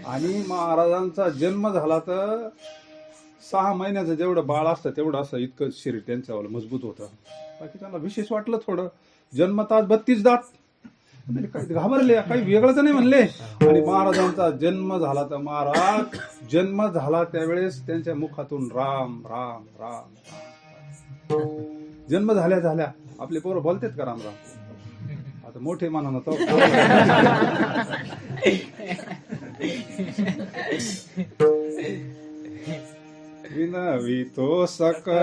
आणि महाराजांचा जन्म झाला तर 6 महिन्याचं जेवढं बाळ असतं तेवढं असं इतकं शरीर त्यांच्यावर मजबूत होतं. बाकी त्यांना विशेष वाटलं थोडं. जन्मतात 32 दात. म्हणजे काही घाबरले, काही वेगळं तर नाही म्हणले. आणि महाराजांचा जन्म झाला तर महाराज जन्म झाला त्यावेळेस त्यांच्या मुखातून राम राम राम राम. जन्म झाल्या आपले पोरं बोलतात का राम राम? आता मोठे माना तो विनवितो सकळ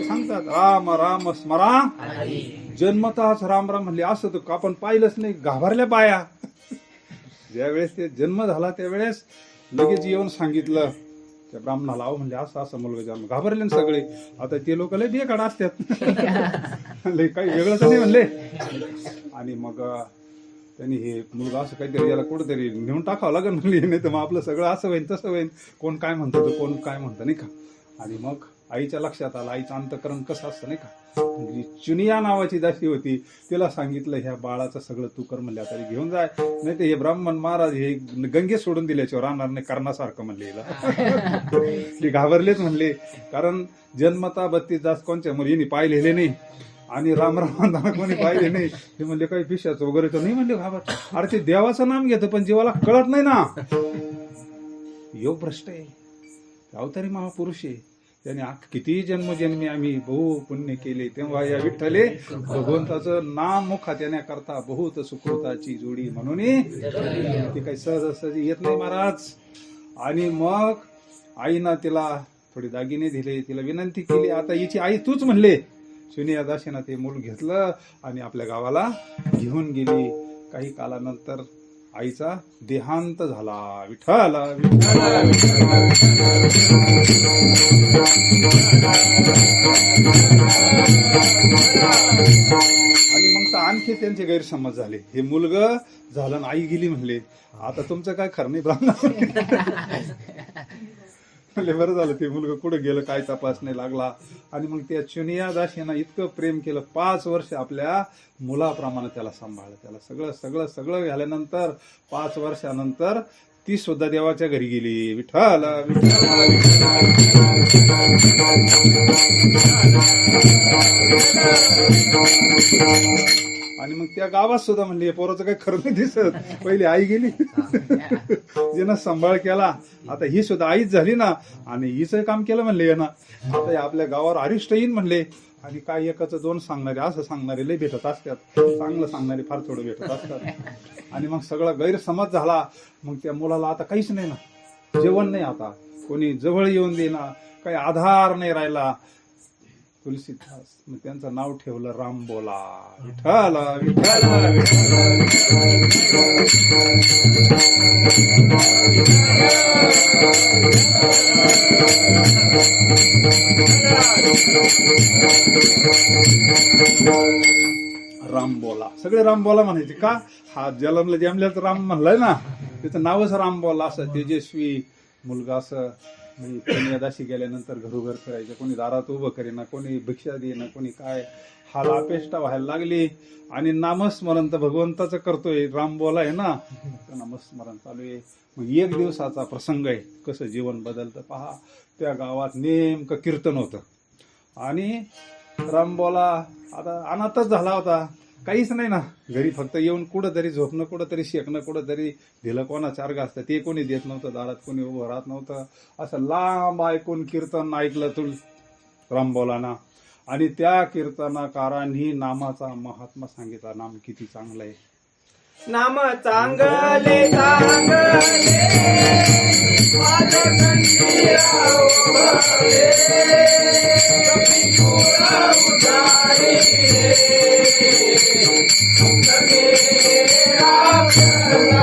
सांगतात राम राम स्मरा. जन्मतःच राम राम म्हणले असं तर आपण पाहिलंच नाही. घाबरल्या बाया. ज्यावेळेस ते जन्म झाला त्यावेळेस लगेच येऊन सांगितलं त्या ब्राह्मणाला. अहो म्हणले असं असं मुलगा जन्म. घाबरले ना सगळे. आता ते लोक लय बेकाड असतात. लय काही वेगळं तर नाही म्हणले. आणि मग त्यांनी हे मुलगा असं काहीतरी याला कुठेतरी नेऊन टाकावं लागेल म्हणले. नाही तर मग आपलं सगळं असं होईन तसं होईन. कोण काय म्हणतं तर कोण काय म्हणतं नाही का. आणि मग आईच्या लक्षात आलं. आईचं अंतकरण कसं असतं नाही का. चुनिया नावाची दासी होती. तिला सांगितलं ह्या बाळाचं सगळं तू कर म्हणले. तरी घेऊन जाय. नाही तर हे ब्राह्मण महाराज हे गंगे सोडून दिल्याशिवाय राहणार नाही करण्यासारखं म्हणले हिला. ती घाबरलेच म्हणले. कारण जन्मता 32 दास कोणच्या मुलीने पाहिलेले नाही. आणि राम राम कोणी पाहिले नाही. ते म्हणले काही पिशाचं वगैरे तर नाही म्हणले. घाबर. अरे ते देवाचं नाम घेतं पण जीवाला कळत नाही ना. योग भ्रष्ट आहे. अवतारी महापुरुष आहे. त्याने किती जन्मजन्मी आम्ही बहु पुण्य केले. तेव्हा या विठ्ठले भगवंताचं नाम मुखात येण्याकरता बहुत सुकृताची जोडी म्हणून ती काही सहज येत नाही महाराज. आणि मग आईनं तिला थोडी दागिने दिले. तिला विनंती केली. आता हिची आई तूच म्हणले. सुनिया दासीनं ते मूल घेतलं आणि आपल्या गावाला घेऊन गेली. काही कालानंतर आईचा देहांत झाला. विठ्ठल आणि मग तर आणखी त्यांचे गैरसमज झाले. हे मुलगा झालं आणि आई गेली म्हणले. आता तुमचं काय खरं नाही ब्राह्मण. म्हणले बरं झालं ते मुलगा कुठं गेलं काय तपास नाही लागला. आणि मग त्या चुनिया दासीनं इतकं प्रेम केलं. 5 वर्ष आपल्या मुलाप्रमाणे त्याला सांभाळलं. त्याला सगळं सगळं सगळं झाल्यानंतर 5 वर्षानंतर ती सुद्धा देवाच्या घरी गेली. विठ्ठल आणि मग त्या गावात सुद्धा म्हणली पोराचं काही खरं नाही दिसत. पहिली आई गेली. जिनं सांभाळ केला. आता ही सुद्धा आईच झाली ना. आणि हिचं काम केलं म्हणले यानं. आता आपल्या गावावर अरिष्ट येईन म्हणले. आणि काय एकाचं 2 सांगणारे असं सांगणारे लय भेटत असतात. चांगलं सांगणारे फार थोडं भेटत असतात. आणि मग सगळा गैरसमज झाला. मग त्या मुलाला आता काहीच नाही ना. जेवण नाही. आता कोणी जवळ येऊन देना. काही आधार नाही राहिला. तुलसीदास मग त्यांचं नाव ठेवलं रामबोला. विठ्ठल विठ्ठल रामबोला. सगळे रामबोला म्हणायचे का. हा जलमला जमल्याच राम म्हणलाय ना. त्याचं नावच रामबोला. असं तेजस्वी मुलगा. असं कोणी दासी गेल्यानंतर घरोघर फिरायचं. कोणी दारात उभं करेना. कोणी भिक्षा देणं. कोणी काय. हाल अपेष्टा व्हायला लागली. आणि नामस्मरण तर भगवंताचं करतोय. रामबोला आहे ना. नामस्मरण चालू आहे. मग 1 दिवसाचा प्रसंग आहे. कसं जीवन बदलतं पहा. त्या गावात नेमकं कीर्तन होतं. आणि रामबोला आता अनाथच झाला होता. काहीच नाही ना. घरी फक्त येऊन कुठंतरी झोपणं. कुठंतरी शेकणं. कुठंतरी दिलं कोणाचं अर्घ असतं ते कोणी देत नव्हतं. दारात कोणी उभं राहत नव्हतं. असं लांब ऐकून कीर्तन ऐकलं तू रामबोलाना. आणि त्या कीर्तनाकारांनी नामाचा महात्मा सांगितला. नाम किती चांगलं आहे. नाम चांगले चांगले माझ्या कंठीला उभारले. कपिपुरा उजाडी रे. सगळे आपला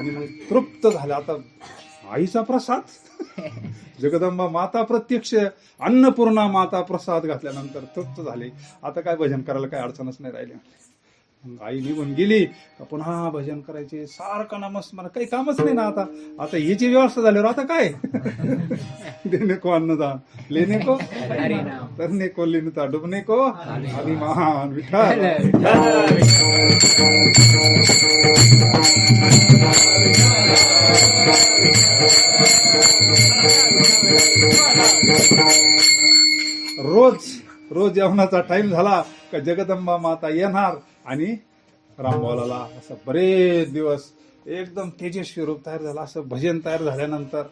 आणि मग तृप्त झाले. आता आईचा प्रसाद जगदंबा माता प्रत्यक्ष अन्नपूर्णा माता प्रसाद घातल्यानंतर तृप्त झाले. आता काय भजन करायला काय अडचणच नाही राहिली. मग आई निघून गेली का पुन्हा भजन करायचे सारखं नामस्मरण, काही कामच नाही ना. आता याची व्यवस्था झाल्यावर आता काय देणे को अन्नदान लेने को तरने को लिनता डुबने को अभिमान विठ्ठल. रोज जेवणाचा टाइम झाला का जगदंबा माता येणार आणि रामबावला असं बरेच दिवस एकदम तेजस्वी रूप तयार झालं. असं भजन तयार झाल्यानंतर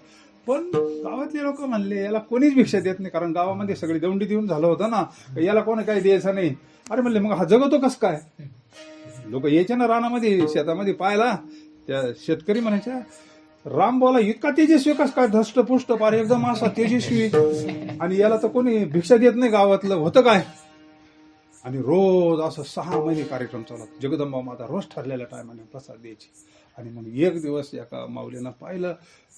पण गावातले लोक म्हणले याला कोणीच भिक्षा देत नाही, कारण गावामध्ये सगळी दौंडी देऊन झालं होतं ना, याला कोणी काही द्यायचं नाही. अरे म्हणले मग हा जगतो कस काय. लोक यायचे ना रानामध्ये शेतामध्ये पाहायला, त्या शेतकरी म्हणायच्या रामबावला इतका तेजस्वी कस काय, धष्टपुष्ट पार एकदम असा तेजस्वी, आणि याला तर कोणी भिक्षा देत नाही गावातलं, होतं काय. आणि रोज असं 6 महिने कार्यक्रम चालला. जगदंबा माता रोज ठरलेल्या टायमाने प्रसाद द्यायची. आणि मग एक दिवस एका माऊलीनं पाहिलं,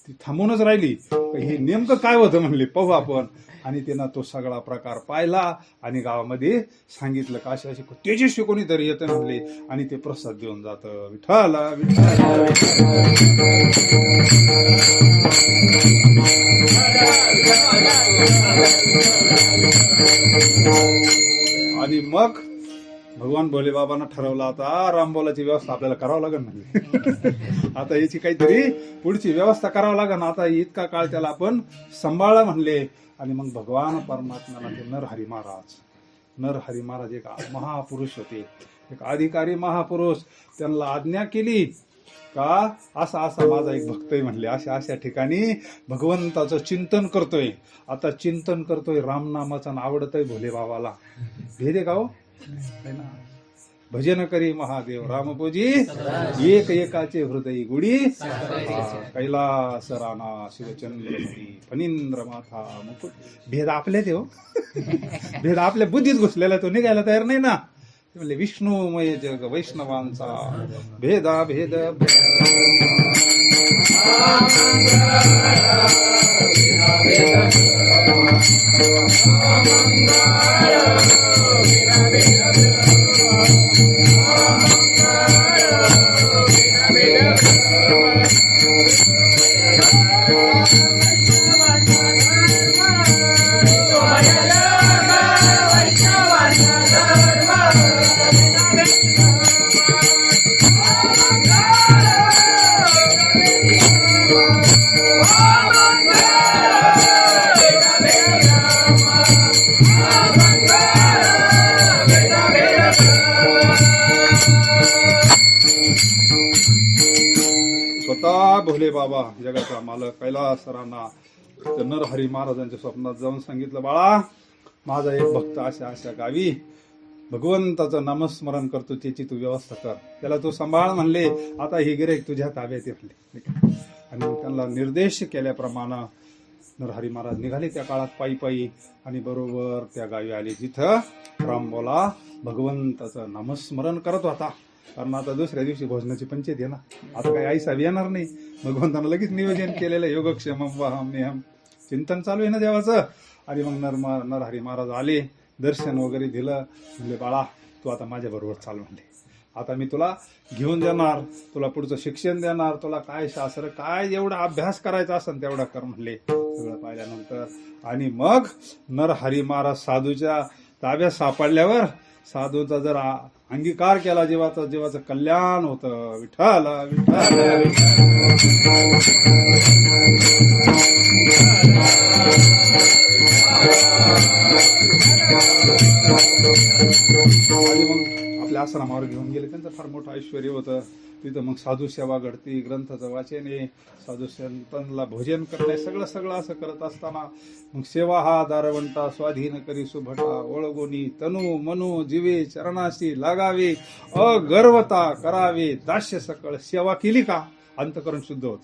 ती थांबूनच राहिली, हे नेमकं काय होतं म्हणले पाहू आपण. आणि तिनं तो सगळा प्रकार पाहिला आणि गावामध्ये सांगितलं का अशी अशी तेजस्वी कोणीतरी येतं म्हणले आणि ते प्रसाद देऊन जातं. विठ्ठला विठ्ठला. आणि मग भगवान भोले बाबांना ठरवलं आता रामबावलाची व्यवस्था आपल्याला करावं लागेल म्हणले. आता याची काहीतरी पुढची व्यवस्था करावं लागेल. आता इतका काळ त्याला आपण सांभाळला म्हणले. आणि मग भगवान परमात्म्याला ते नरहरी महाराज एक महापुरुष होते, एक अधिकारी महापुरुष, त्यांना आज्ञा केली का असा माझा एक भक्त आहे म्हणले, अशा ठिकाणी भगवंताचं चिंतन करतोय. आता चिंतन करतोय रामनामाचं आवडतंय भोले बाबाला. भेदे का हो ना. भजन करी महादेव रामपूजी एक एकाचे हृदय गुडी, कैलास राणा शिवचंद्रमती फणींद्र माथा मुकुट. भेद आपले ते हो, भेद आपल्या बुद्धीत घुसलेला, तो निघायला तयार नाही ना. म्हणले विष्णुमय जग वैष्णवांचा भेदा भेद. स्वतः भोले बाबा जगाचा मालक कैलास राणा नरहरी महाराजांच्या स्वप्नात जाऊन सांगितलं, बाळा माझा एक भक्त अशा गावी भगवंताचं नामस्मरण करतो, त्याची तू व्यवस्था कर, त्याला तू सांभाळ म्हणले. आता हे गिऱ्हाईक तुझ्या ताब्यात म्हणले. आणि त्यांना निर्देश केल्याप्रमाणे नरहरी महाराज निघाले त्या काळात पायी आणि बरोबर त्या गावी आले जिथं रामबावला भगवंताचं नामस्मरण करत होता. कारण आता दुसऱ्या दिवशी भोजनाची पंचायत आहे ना, आता काही आई साहेब येणार नाही. भगवंतानं लगेच नियोजन केलेलं योगक्षेमम वाहम्यहम, चिंतन चालू आहे ना देवाचं. आणि मग नरहरी महाराज आले, दर्शन वगैरे दिलं. म्हणले बाळा तू आता माझ्या बरोबर चाल म्हणले, आता मी तुला घेऊन देणार, तुला पुढचं शिक्षण देणार, तुला काय शास्त्र काय एवढा अभ्यास करायचा असेल तेवढा कर म्हणले. सगळं पाहिल्यानंतर आणि मग नरहरी महाराज साधूच्या ताब्यात सापडल्यावर साधूचा जर अंगीकार केला, जीवाचं कल्याण होतं. विठ्ठल विठ्ठल. आणि मग आपल्या आश्रमावर घेऊन गेले. त्यांचं फार मोठं ऐश्वर होतं. तिथं मग साधू सेवा घडती, ग्रंथाचं वाचन आहे, साधू संतांना भोजन करणे, सगळं असं करत असताना मग सेवा हा दारवंटा स्वाधीन करी सुभटा, ओळगोनी तनू मनू जीवे चरणाशी लागावे, अगर्वता करावे दास्य सकळ. सेवा केली का अंतकरण शुद्ध होत.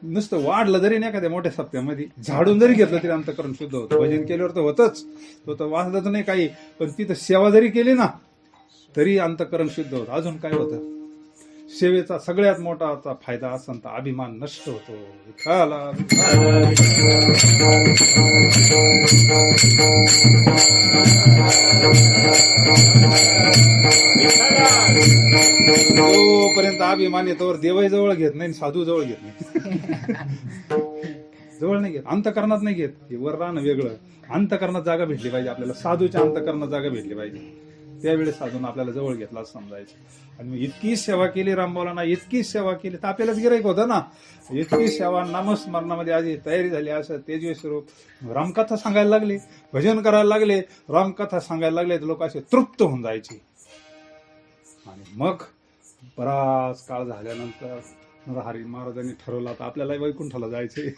नुसतं वाढलं जरी नाही एखाद्या मोठ्या सप्त्यामध्ये, झाडून जरी घेतलं तरी अंतकरण शुद्ध होतं. भजन केल्यावर तर होतच, तो तर वाचलंच नाही काही, पण तिथं सेवा जरी केली ना तरी अंतकरण शुद्ध होतं. अजून काय होतं, सेवेचा सगळ्यात मोठा फायदा असेल तर अभिमान नष्ट होतो. विठ्ठला विठ्ठला. जोपर्यंत अभिमान येतोवर देवही जवळ घेत नाही, साधू जवळ घेत नाही. जवळ नाही घेत, अंतकरणात नाही घेत. हे वर राहणं वेगळं, अंतकरणात जागा भेटली पाहिजे आपल्याला. साधूच्या अंतकरणात जागा भेटली पाहिजे, त्यावेळेस साधून आपल्याला जवळ घेतला असं समजायचं. आणि मग इतकी सेवा केली रामबावला, इतकी सेवा केली तर आपल्यालाच गिराईक होतं ना. इतकी सेवा नामस्मरणामध्ये आधी तयारी झाली. असं तेजस्वी रूप रामकथा सांगायला लागले, भजन करायला लागले, रामकथा सांगायला लागले तर लोक असे तृप्त होऊन जायचे. आणि मग बराच काळ झाल्यानंतर नरहरी महाराजांनी ठरवलं आता आपल्याला वैकुंठाला जायचंय.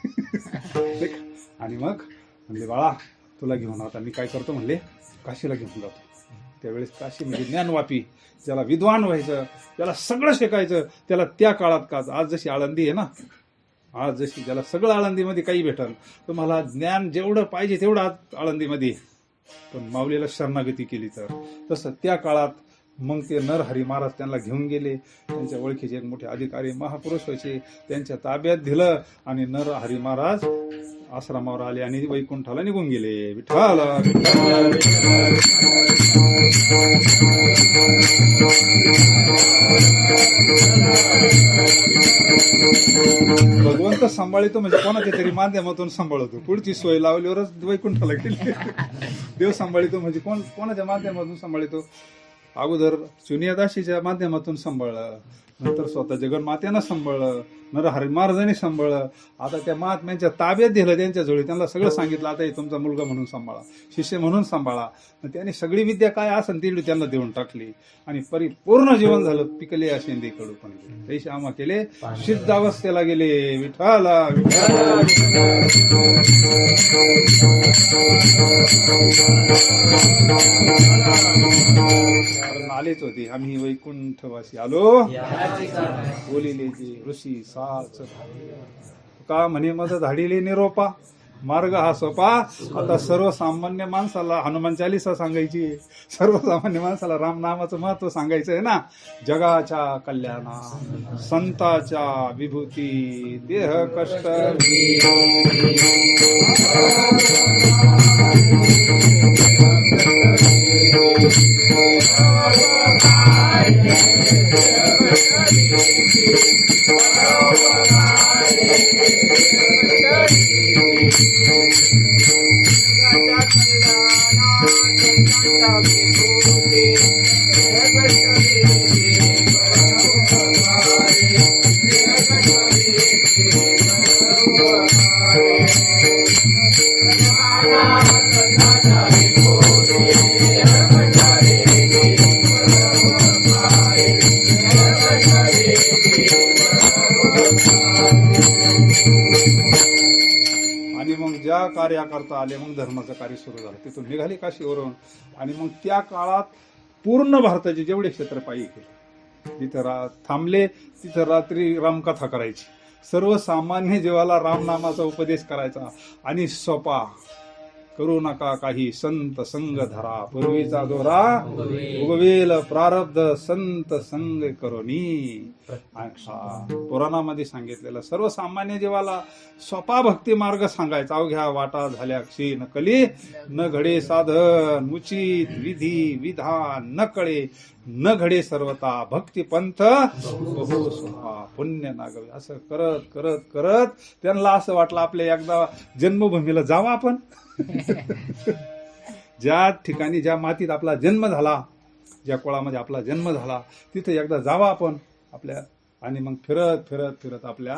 आणि मग म्हणले बाळा तुला घेऊन आता मी काय करतो म्हणले काशीला घेऊन जातो. त्यावेळेस काशी म्हणजे ज्ञानवापी, ज्याला विद्वान व्हायचं, त्याला सगळं शिकायचं, त्याला त्या काळात का आज जशी आळंदी आहे ना, आज जशी ज्याला सगळं आळंदीमध्ये काही भेटल, तुम्हाला ज्ञान जेवढं पाहिजे तेवढं आज आळंदीमध्ये, पण माऊलीला शरणागती केली तर तसं त्या काळात मग ते नरहरी महाराज त्यांना घेऊन गेले. त्यांच्या ओळखीचे एक मोठे अधिकारी महापुरुष व्हायचे, त्यांच्या ताब्यात दिलं आणि नरहरी महाराज आश्रमावर आले आणि वैकुंठाला निघून गेले. विठ्ठला भगवंत सांभाळतो म्हणजे कोणाच्या तरी माध्यमातून सांभाळतो. पुढची सोय लावल्यावरच वैकुंठाला गेले. देव सांभाळतो म्हणजे कोणाच्या माध्यमातून सांभाळतो. अगोदर चुनियादाशीच्या माध्यमातून सांभाळलं, नंतर स्वतः जगन्मातेनं सांभाळलं, नरहरी महाराजांनी सांभाळलं. आता त्या महात्म्यांच्या ताब्यात दिलं, त्यांच्या जवळ त्यांना सगळं सांगितलं, आता हे तुमचा मुलगा म्हणून सांभाळा, शिष्य म्हणून सांभाळा. त्यांनी सगळी विद्या काय असेल ती त्यांना देऊन टाकली आणि परिपूर्ण जीवन झालं. पिकले असेंदी कडू पण पैसे आम्हा केले, सिद्धावस्थेला गेले. विठ्ठला आलेच होते. आम्ही वैकुंठवासी आलो बोलिले जे ऋषी साच का म्हणे मज धाडिले निरोपा मार्ग हा सोपा. आता सर्वसामान्य माणसाला हनुमान चालीसा सांगायची, सर्वसामान्य माणसाला रामनामाचं महत्व सांगायचं आहे ना. जगाच्या कल्याणा संताच्या विभूती देह कष्ट कार्याकरता आले. मग धर्माचं कार्य सुरू झालं. तिथून निघाली काशीवरून आणि मग त्या काळात पूर्ण भारताचे जेवढे क्षेत्र पायी केले, जिथं थांबले तिथं रात्री रामकथा करायची. सर्वसामान्य जीवाला रामनामाचा उपदेश करायचा आणि सोपा करू नका काही संत संग धरा, पूर्वीचा दोरा उगवेल प्रारब्ध संत संग करोनी. पुराणामध्ये सांगितलेलं सर्वसामान्य जीवाला सोपा भक्ती मार्ग सांगायचा. अवघ्या वाटा झाल्या क्षी नकली, न घडे साधन उचित विधी विधान, न कळे न घडे सर्वता भक्ती पंथ बहु सोपा पुण्य नागवे. असं करत करत करत त्यांना असं वाटलं आपल्या एकदा जन्मभूमीला जावं आपण. ज्या ठिकाणी ज्या मातीत आपला जन्म झाला, ज्या कुळामध्ये आपला जन्म झाला, तिथे एकदा जावा आपण आपल्या. आणि मग फिरत फिरत फिरत आपल्या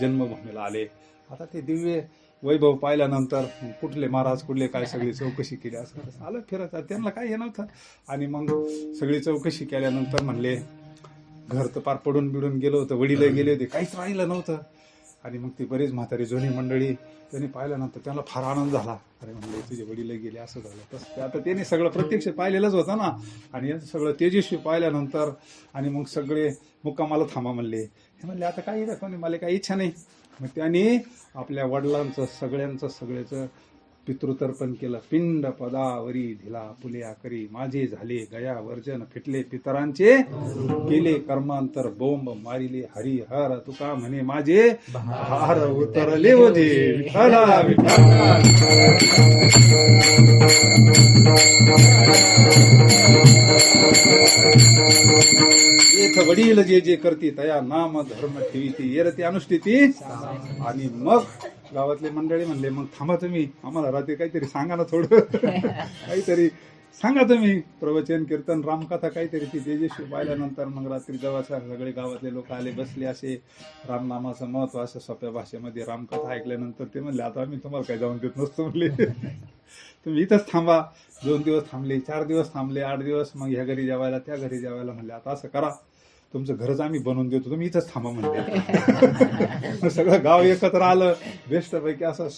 जन्मभूमीला आले. आता ते दिव्य वैभव पाहिल्यानंतर कुठले महाराज कुठले काय सगळी चौकशी केली. असं आलं फिरत, त्यांना काय हे नव्हतं. आणि मग सगळी चौकशी केल्यानंतर म्हणले घर तर पार पडून बिडून गेलं होतं, वडील गेले होते, काहीच राहिलं नव्हतं. आणि मग ती बरीच म्हातारी जुनी मंडळी त्यांनी पाहिल्यानंतर त्यांना फार आनंद झाला. अरे म्हणले तुझे वडील गेले, असं झालं तसं. आता त्यांनी सगळं प्रत्यक्ष पाहिलेलंच होतं ना. आणि यांचं सगळं तेजस्वी पाहिल्यानंतर आणि मग सगळे मुक्कामाला थांबा म्हणले. हे म्हणले आता काही दाखवणे, मला काही इच्छा नाही. मग त्यांनी आपल्या वडिलांचं सगळ्याचं पितृतर्पण केलं. पिंड पदावरी धिला फुल्या करी, माझे झाले गया वर्जन, फिटले पितरांचे, केले कर्मांतर बोंब मारिले हरी हर, तुका म्हणे माझे भार उतरले ओझे. विठ्ठला विठ्ठला. येथ वडील जे जे करती तया नाम धर्म ठेवीती, येरती अनुष्ठिती. आणि मग गावातले मंडळी म्हणले, मग थांबा तुम्ही, आम्हाला रात्री काहीतरी सांगा ना, थोडं काहीतरी सांगा तुम्ही, प्रवचन कीर्तन रामकथा काहीतरी. ती तेजस्वी पाहिल्यानंतर मग रात्री जेव्हा सगळे गावातले लोक आले, बसले, असे रामनामाचं महत्व असं सोप्या भाषेमध्ये रामकथा ऐकल्यानंतर ते म्हणले, आता आम्ही तुम्हाला काही जाऊन देत नसतो म्हणले, तुम्ही इथंच थांबा. 2 दिवस थांबले, 4 दिवस थांबले, 8 दिवस. मग ह्या घरी जेवायला त्या घरी जेवायला म्हणले, आता असं करा, तुमचं घरच आम्ही बनवून देतो, तुम्ही इथंच थांबा म्हणले. सगळं गाव एकत्र आलं, बेस्टपैकी असं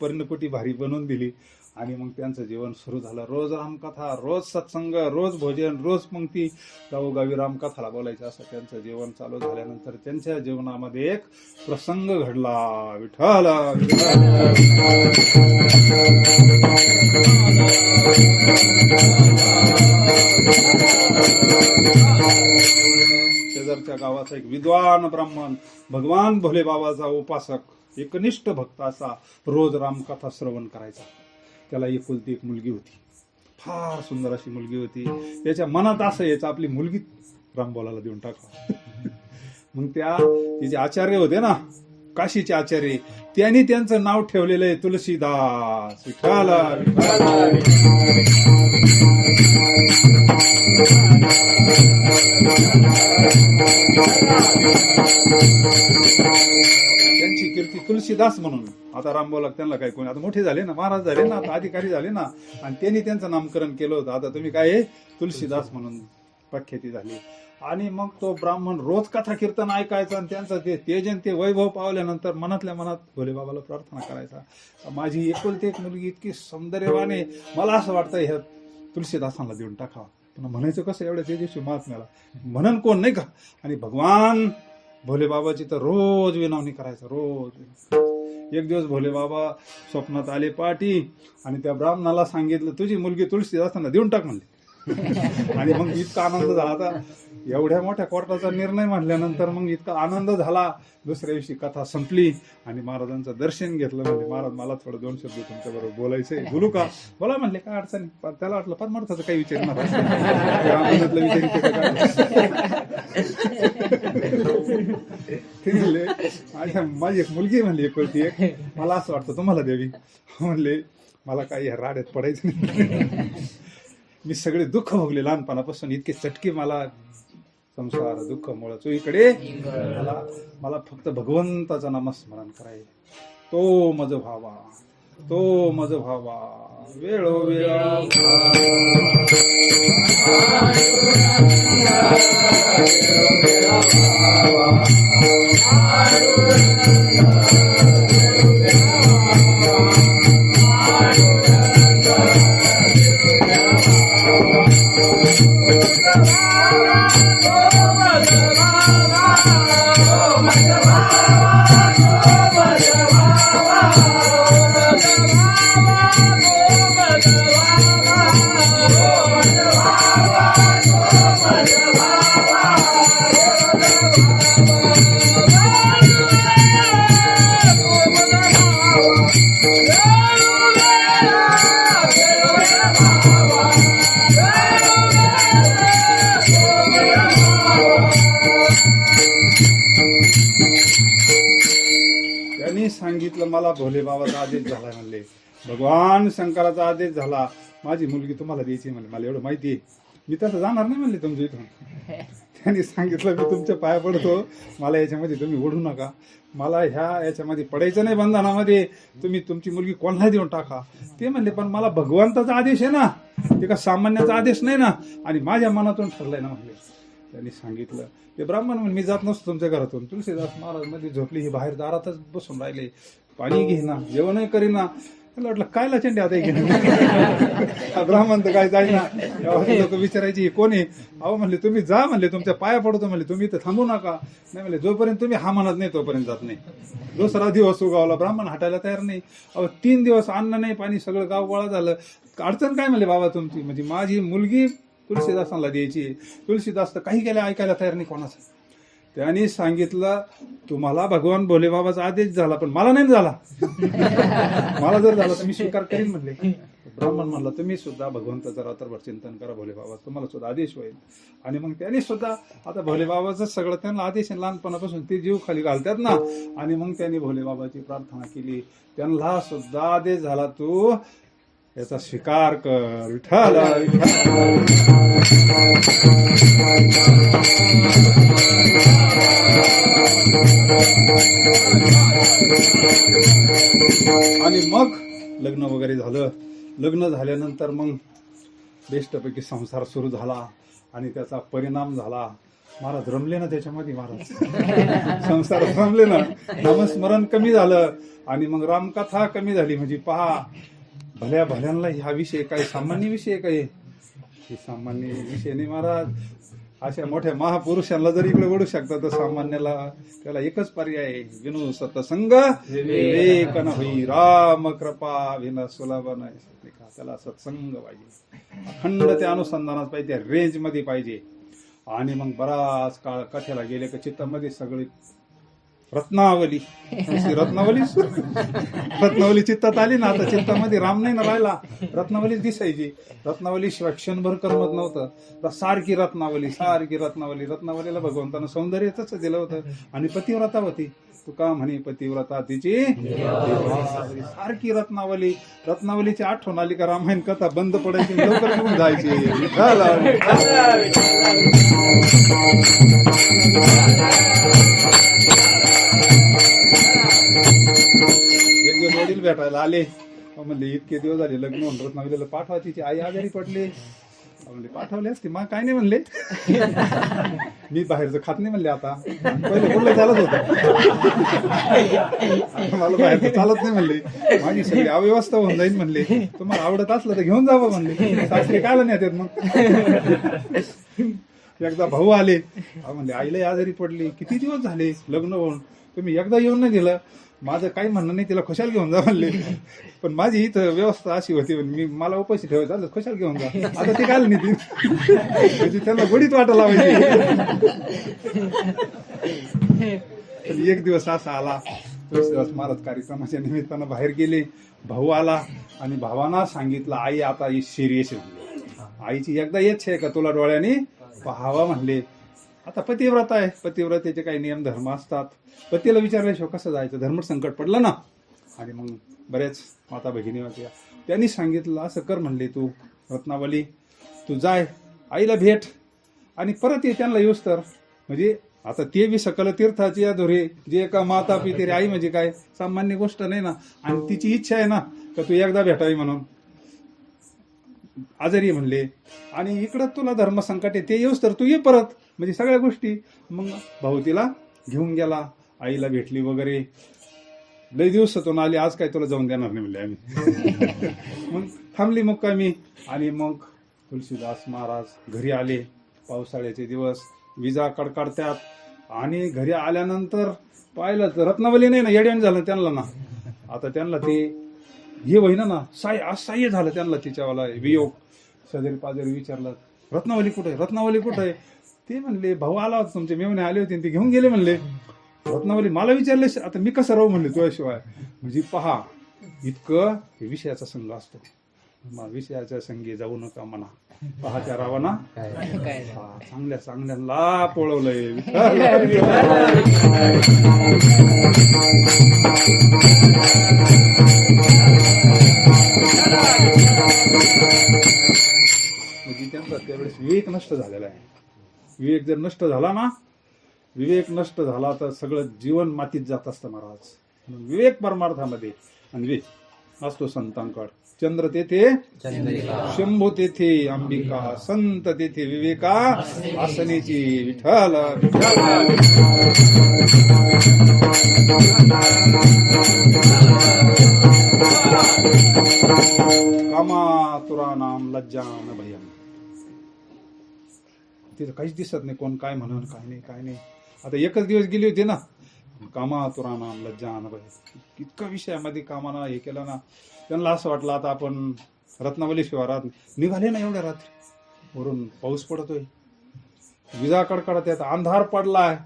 पर्णकुटी भारी बनवून दिली. आणि मग त्यांचं जीवन सुरू झालं. रोज रामकथा, रोज सत्संग, रोज भोजन, रोज पंक्ती, गावोगावी रामकथाला बोलायचं. असं त्यांचं जीवन चालू झाल्यानंतर त्यांच्या जीवनामध्ये एक प्रसंग घडला. विठ्ठल शेजारच्या गावाचा एक विद्वान ब्राह्मण, भगवान भोले बाबाचा उपासक, एकनिष्ठ भक्त असा, रोज रामकथा श्रवण करायचा. त्याला एकुलती एक मुलगी होती, फार सुंदर अशी मुलगी होती. त्याच्या मनात असं यायचं, आपली मुलगी रामबोलाला देऊन टाका. मग तिचे आचार्य होते ना, काशीचे आचार्य, त्यांनी त्यांचं नाव ठेवलेलं आहे तुलसीदास. विठ्ठल त्यांची कीर्ती तुलसीदास म्हणून. आता रामबोला त्यांना काय, कोणी आता मोठे झाले ना, महाराज झाले ना, आता अधिकारी झाले ना, आणि त्यांनी त्यांचं नामकरण केलं होतं. आता तुम्ही काय तुलसीदास म्हणून प्रख्याती झाली. आणि मग तो ब्राह्मण रोज कथा कीर्तन ऐकायचा, आणि त्यांचं ते तेज ते वैभव पावल्यानंतर मनातल्या मनात भोले बाबाला प्रार्थना करायचा, माझी एकुलती एक मुलगी इतकी सौंदर्यवान आहे, मला असं वाटतं ह्या तुलसीदासांना देऊन टाकावं. पण म्हणायचं कसं एवढ्या तेजस्वी महात्म्याला, म्हणन कोण नाही का. आणि भगवान भोले बाबाची तर रोज विनवणी करायचं, रोज. एक दिवस भोले बाबा स्वप्नात आले पाठी, आणि त्या ब्राह्मणाला सांगितलं, तुझी मुलगी तुलसीदासांना देऊन टाक म्हणले. आणि मग इतका आनंद झाला. आता एवढ्या मोठ्या कोर्टाचा निर्णय म्हटल्यानंतर मग इतका आनंद झाला. दुसऱ्या दिवशी कथा संपली आणि महाराजांचं दर्शन घेतलं. म्हणजे महाराज, मला थोडं 2 शब्द तुमच्या बरोबर बोलायचंय, बोलू का? बोला म्हणले, काय अडचण नाही. त्याला वाटलं परमार्थाचं काही विचारणार, माझी एक मुलगी म्हणली एकुलती एक, मला असं वाटतं तुम्हाला द्यावी. म्हणले, मला काही ह्या राड्यात पडायचं नाही. मी सगळे दुःख भोगले लहानपणापासून, इतके चटके मला संसार दुःख मुळे चोहीकडे. मला फक्त भगवंताचं नामस्मरण करायचं. तो मज व्हावा, तो मज व्हावा, वेळोवेळा सांगितलं, मला भोले बाबाचा आदेश झाला म्हणले, भगवान शंकराचा आदेश झाला, माझी मुलगी तुम्हाला द्यायची म्हणले. मला एवढं माहिती आहे, मी तसं जाणार नाही म्हणले तुमच्या इथून. त्यांनी सांगितलं, मी तुमच्या पाया पडतो, मला याच्यामध्ये तुम्ही ओढू नका, मला याच्यामध्ये पडायचं नाही बंधनामध्ये, तुम्ही तुमची मुलगी कोणाला देऊन टाका. ते म्हणले, पण मला भगवंताचा आदेश आहे ना, ते का सामान्याचा आदेश नाही ना, आणि माझ्या मनातून ठरलंय ना म्हणले. त्यांनी सांगितलं. ते ब्राह्मण म्हणून, मी जात नसतो तुमच्या घरातून. तुलसीदास महाराज मध्ये झोपली, ही बाहेर दारातच बसून राहिले, पाणी घेईना, जेवणही करीना. त्याला वाटलं कायला चंडी आता एक ब्राह्मण तर काय जायना. लोक विचारायची कोण आहे? अहो म्हणले तुम्ही जा म्हणले, तुमच्या पाया पडतो म्हणले, तुम्ही इथं थांबू नका. नाही म्हणले जोपर्यंत तुम्ही हा म्हणत नाही तोपर्यंत जात नाही. दुसरा दिवस उगावला, ब्राह्मण हटायला तयार नाही. अहो 3 दिवस अन्न नाही पाणी, सगळं गाव गोळा झालं. अडचण काय म्हणले बाबा तुमची? म्हणजे माझी मुलगी तुळशीदासांना द्यायची. तुळशीदास तर काही केलं ऐकायला तयार नाही कोणाचं. त्यांनी सांगितलं तुम्हाला भगवान भोले बाबाचा आदेश झाला, पण मला नाही झाला. मला जर झाला तर मी स्वीकार करीन म्हणले. ब्राह्मण म्हणला तुम्ही सुद्धा भगवंताचं रात्रभर चिंतन करा भोले बाबा, तुम्हाला सुद्धा आदेश होईल. आणि मग त्यांनी सुद्धा आता भोले बाबाचं सगळं त्यांना आदेश लहानपणापासून ते जीव खाली घालतात ना. आणि मग त्यांनी भोले बाबाची प्रार्थना केली, त्यांना सुद्धा आदेश झाला तू याचा स्वीकार कर. विठ्ठल आणि मग लग्न वगैरे झालं. लग्न झाल्यानंतर मग बेस्टपैकी संसार सुरू झाला आणि त्याचा परिणाम झाला. महाराज रमले ना त्याच्यामध्ये, महाराज संसार रमले ना. नामस्मरण कमी झालं आणि मग रामकथा कमी झाली. म्हणजे पहा भल्या भल्यांना हा विषय काय सामान्य विषय काय? हे सामान्य विषय नाही महाराज. अशा मोठ्या महापुरुषांना जर इकडे ओढू शकतात तर सामान्याला त्याला एकच पर्याय आहे, विनु सतसंग विवेक न होई राम कृपा विना सुलभ नाही. त्याला सत्संग पाहिजे, अखंड त्या अनुसंधानात पाहिजे, त्या रेंज मध्ये पाहिजे. आणि मग बराच काळ कथेला गेले का चित्तामध्ये सगळी रत्नावली रत्नावली चित्तात आली ना. आता चित्तामध्ये राम नाही ना राहिला, रत्नावलीच दिसायची. रत्नावली शिवाय क्षणभर करमत नव्हतं. सारखी रत्नावली. रत्नावलीला भगवंतानं सौंदर्यच दिलं होतं. आणि पतिव्रता होती. तुका म्हणे पतिव्रता तिची सारखी रत्नावलीची आठवण आली का रामायण कथा बंद पडायची, लवकर निघून जायची. एक दिवस वडील भेटायला आले. म्हणले इतके दिवस झाले लग्न होऊन रत्नावलीला पाठवा, तिची आई आजारी पडली. म्हणले पाठवले असते, मग काय नाही म्हणले. मी बाहेरचं खात नाही म्हणले. आता पहिले बोललं चालत होतं, मला बाहेरचं चालत नाही म्हणले. माझी सगळी अव्यवस्था होऊन जाईल म्हणले. तुम्हाला आवडत असलं तर घेऊन जावं म्हणले. सासरे कायला नाही येतात मग. एकदा भाऊ आले, म्हणले आईला आजारी पडली, किती दिवस झाले लग्न होऊन, तुम्ही एकदा येऊन नाही दिलं. माझं काही म्हणणं नाही, तिला खुशाल घेऊन जा म्हणले. पण माझी इथं व्यवस्था अशी होती, मी मला उपाशी ठेवायचं खुशाल घेऊन जा. आता ते काय नाही ती म्हणजे त्यांना गोडीत वाटा लावायची. एक दिवस असा आला, तुळशीदास महाराज कार्यक्रमाच्या निमित्तानं बाहेर गेले. भाऊ आला आणि भावांना सांगितलं आई आता ही सिरियस आहे. आईची एकदा येच आहे का तुला डोळ्याने पाहावा म्हणले. आता पतिव्रता आहे, पतिव्रतेचे काही नियम धर्म असतात. पतीला विचारल्याशिवाय कसं जायचं, धर्म संकट पडलं ना. आणि मग बरेच माता भगिनी होत्या, त्यांनी सांगितलं असं कर म्हणले, तू रत्नावली तू जाय आईला भेट आणि परत ये त्यांना येऊस तर. म्हणजे आता ते बी सकल तीर्थाची या धोरे जे का माता पितेरी आई म्हणजे काय सामान्य गोष्ट नाही ना. आणि तिची इच्छा आहे ना का तू एकदा भेटावी म्हणून. आजारी म्हणले आणि इकडं तुला धर्मसंकट आहे, ते येऊस तर तू ये परत. म्हणजे सगळ्या गोष्टी. मग भाऊ तिला घेऊन गेला, आईला भेटली वगैरे. लई दिवसातून आली, आज काय तुला जाऊन देणार नाही म्हणले आम्ही. मग थांबली मुक्कामी. आणि मग तुळशीदास महाराज घरी आले. पावसाळ्याचे दिवस, विजा कडकडत्यात. आणि घरी आल्यानंतर पाहिलं तर रत्नावली नाही ना, येड्यान झालं त्यांना ना. आता त्यांना ते हे होईना ना, असह्य झालं त्यांना तिच्यावाला वियोग. शेजारी पाजारी विचारलं रत्नावली कुठे आहे, रत्नावली कुठे आहे. ते म्हणले भाऊ आला होता, तुमचे मेवणे आले होते ते घेऊन गेले म्हणले. रत्नावली मला विचारले, आता मी कसं राहू म्हणले तुझ्याशिवाय. म्हणजे पहा इतकं विषयाचा संघ असतो. विषयाच्या संगी जाऊ नका म्हणा, पहाच्या रावाना चांगल्या चांगल्याला पळवलंय. म्हणजे त्यांचा त्यावेळेस विवेक नष्ट झालेला आहे. विवेक जर नष्ट झाला ना, विवेक नष्ट झाला तर सगळं जीवन मातीत जात असतं महाराज. विवेक परमार्थामध्ये आणि विवेक असतो संतांकड. चंद्र तेथे शंभू तेथे अंबिका, संत तेथे विवेका आसनेची. विठ्ठल विठ्ठल. कामातुराणाम लज्जान भयम. तिथं काहीच दिसत नाही कोण काय म्हणून, काय नाही. आता एकच दिवस गेली होती ना, कामातुराणाम लज्जान भयम. इतका विषयामध्ये कामानं हे केलं ना, त्यांना असं वाटलं आता आपण रत्नावली शिवारात निघाले ना एवढ्या रात्री. वरून पाऊस पडतोय, विजा कडकडत येत, अंधार पडलाय,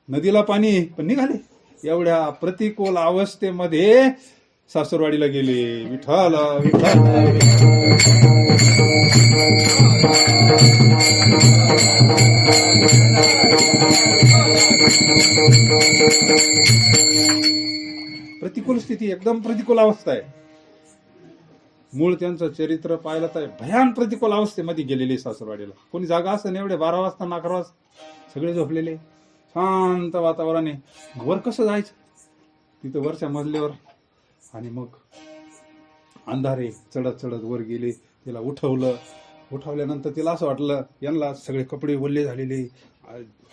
नदीला पाणी, पण निघाले. एवढ्या प्रतिकूल अवस्थेमध्ये सासरवाडीला गेले. विठ्ठल विठ्ठल. प्रतिकूल स्थिती, एकदम प्रतिकूल अवस्था आहे. मूळ त्यांचं चरित्र पाहिलं तर भयान प्रतिकूल अवस्थेमध्ये गेलेले सासरवाडीला. कोणी जागा असं एवढे 12 वाजता 11 वाजता सगळे झोपलेले, शांत वातावरण आहे. वर कसं जायचं तिथं वरच्या मजल्यावर, आणि मग अंधारे चढत चढत वर गेले. तिला उठवल्यानंतर तिला असं वाटलं यांना सगळे कपडे ओले झालेले,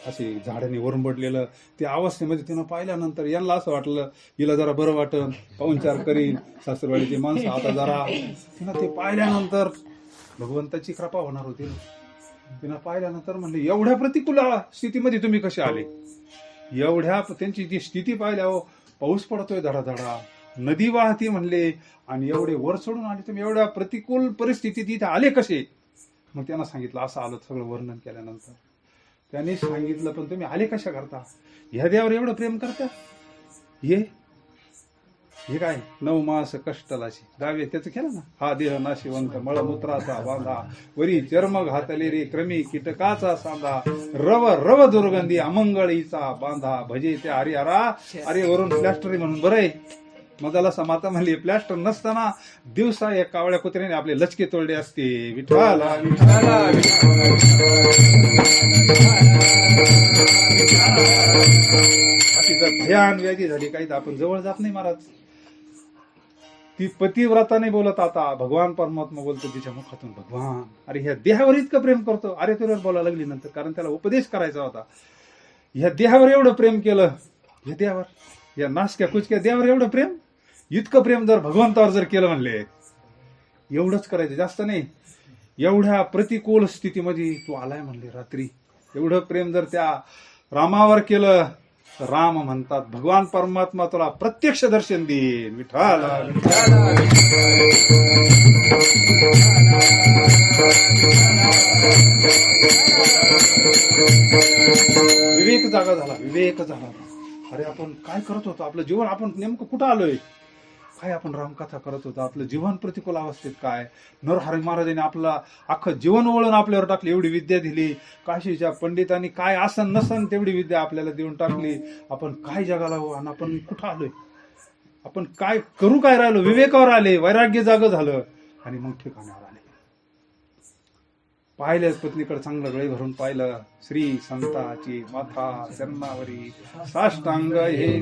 असे झाडाने वरंबडलेलं, त्या अवस्थेमध्ये तिनं पाहिल्यानंतर यांना असं वाटलं हिला जरा बरं वाटन, पाहुणचार करीन सासरवाडीची माणसं. आता जरा तिनं ते पाहिल्यानंतर भगवंताची कृपा होणार होती. तिनं पाहिल्यानंतर म्हणले एवढ्या प्रतिकूल स्थितीमध्ये तुम्ही कसे आले. एवढ्या त्यांची जी स्थिती पाहिल्या, पाऊस पडतोय धडाधडा, नदी वाहती म्हणले, आणि एवढे वर चढून आले तुम्ही, एवढ्या प्रतिकूल परिस्थितीत इथे आले कसे. मग त्यांना सांगितलं, असं आलं. सगळं वर्णन केल्यानंतर त्यांनी सांगितलं, पण तुम्ही आले कशा करता, ह्या देवावर एवढं प्रेम करता. हे काय 9 मास कष्टलाशी गावे त्याचं केलं ना. हा देह नाशिवंत मळमूत्राचा बांधा, वरी चर्म घातले रे क्रमी कीटकाचा सांधा, रव रव दुर्गंधी अमंगळीचा बांधा, भजे त्या हरिहरा. अरे वरून प्लॅस्टर म्हणून बरं आहे. मजाला समाता म्हणली प्लॅस्टर नसताना दिवसा एक कावळ्या कुत्र्याने आपले लचके तोडले असते. विठ्ठला विठ्ठला. अशी जर भयान व्याधी झाली काही तर आपण जवळ जात नाही महाराज. ती पतिव्रताने बोलत, आता भगवान परमात्मा बोलतो तिच्या मुखातून. भगवान अरे ह्या देहावर इतकं प्रेम करतो. अरे तुला बोलायला लागली नंतर, कारण त्याला उपदेश करायचा होता. ह्या देहावर एवढं प्रेम केलं, ह्या देहावर, या नासक्या कुचक्या देहावर एवढं प्रेम, इतकं प्रेम जर भगवंतावर जर केलं म्हणले, एवढंच करायचं, जास्त नाही. एवढ्या प्रतिकूल स्थितीमध्ये तू आलाय म्हणले रात्री, एवढं प्रेम जर त्या रामावर केलं, राम म्हणतात भगवान परमात्मा तुला प्रत्यक्ष दर्शन देईन. विठ्ठल विवेक जागा झाला, विवेक झाला. अरे आपण काय करत होतो, आपलं जीवन आपण नेमकं कुठं आलोय, काय आपण रामकथा करत होतो, आपलं जीवन प्रतिकूल अवस्थेत काय. नरहरी महाराजांनी आपलं अख्खं जीवन वळून आपल्यावर टाकली, एवढी विद्या दिली. काशीच्या पंडितांनी काय आसन नसन तेवढी विद्या आपल्याला देऊन टाकली. आपण काय जगाला हो, आणि आपण कुठं आलोय, आपण काय करू, काय राहिलो. विवेकावर आले, वैराग्य जाग झालं, आणि मग ठिकाणावर आले. पाहिलं पत्नीकडे चांगलं गळे भरून पाहिलं. श्री संताची माथा चरणावरी साष्टांग हे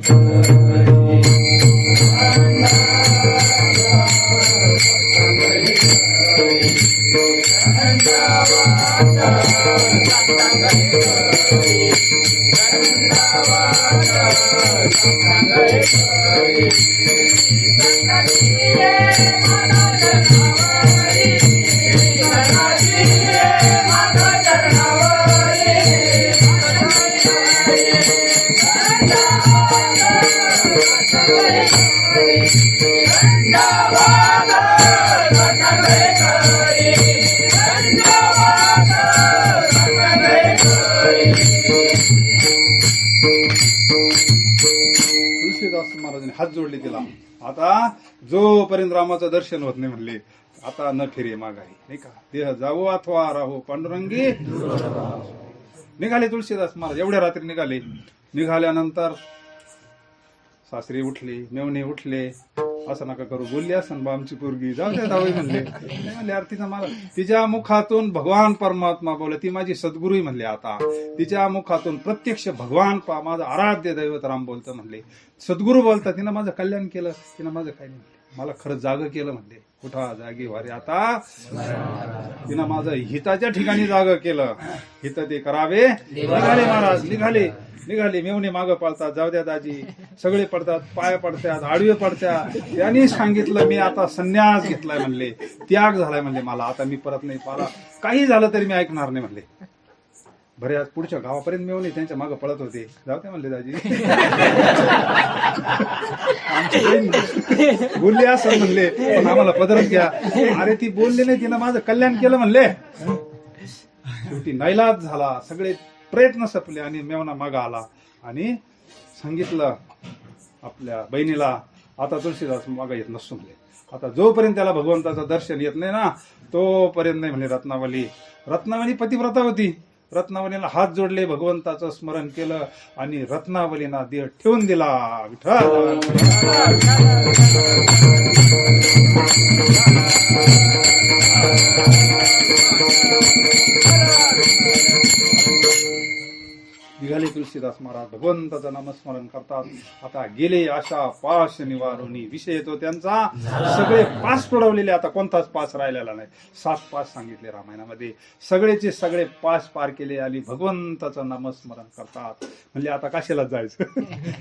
तुलसीदास महाराजांनी हात जोडले तिला. आता जोपर्यंत रामाचं दर्शन होत नाही म्हणले, आता न फिरे माघारी, नाही का. देह जावो अथवा राहो पांडुरंगी. निघाले तुळशीदास महाराज, एवढ्या रात्री निघाले. निघाल्यानंतर सासरे उठले, मेवणे उठले. असं नका करू, बोलली असं बा आमची पोरगी, जाऊ द्या जावई म्हणले. म्हणले अरे तिचा मला, तिच्या मुखातून भगवान परमात्मा बोलले, ती माझी सद्गुरू म्हणले. आता तिच्या मुखातून प्रत्यक्ष भगवान माझं आराध्य दैवत राम बोलतं म्हणले, सद्गुरू बोलतात. तिनं माझं कल्याण केलं, तिनं माझं काही नाही, मला खरं जाग केलं म्हणले. कुठा जागी वारे आता, तिनं माझं हिताच्या ठिकाणी जाग केलं. हित ते करावे. निघाले महाराज, निघाले. निघाले मेवणे मागं पळतात, जाऊ द्या दाजी, सगळे पडतात, पाय पडतात, आडवे पडतात. त्यांनी सांगितलं मी आता संन्यास घेतलाय म्हणले, त्याग झालाय म्हणले, मला आता मी परत नाही पाला, काही झालं तरी मी ऐकणार नाही म्हणले. बऱ्याच पुढच्या गावापर्यंत मेवणे त्यांच्या मागं पळत होते, जाऊ द्या म्हणले दाजी. आमची बहीण बोलली असं म्हणले, पण आम्हाला पदरच घ्या. अरे ती बोलली नाही, तिनं माझं कल्याण केलं म्हणले. शेवटी नाईलाज झाला, सगळे प्रयत्न संपले आणि मेवणा मागा आला आणि सांगितलं आपल्या बहिणीला, आता तुळशीदास मागा येत नसतो म्हणले, आता जोपर्यंत त्याला भगवंताचं दर्शन येत नाही ना तोपर्यंत नाही म्हणले. रत्नावली पतिव्रता होती, रत्नावलीला हात जोडले, भगवंताचं स्मरण केलं आणि रत्नावलीना देह ठेवून दिला. विठ्ठल निघाले तुलसीदास महाराज, भगवंताचं नामस्मरण करतात. आता गेले आशा पाश निवारुनी, विषय येतो त्यांचा, सगळे पास सोडवलेले, आता कोणताच पास राहिलेला नाही. 7 पास सांगितले रामायणामध्ये, सगळेचे सगळे पास पार केले आणि भगवंताचं नामस्मरण करतात. म्हणले आता काशीलाच जायचं.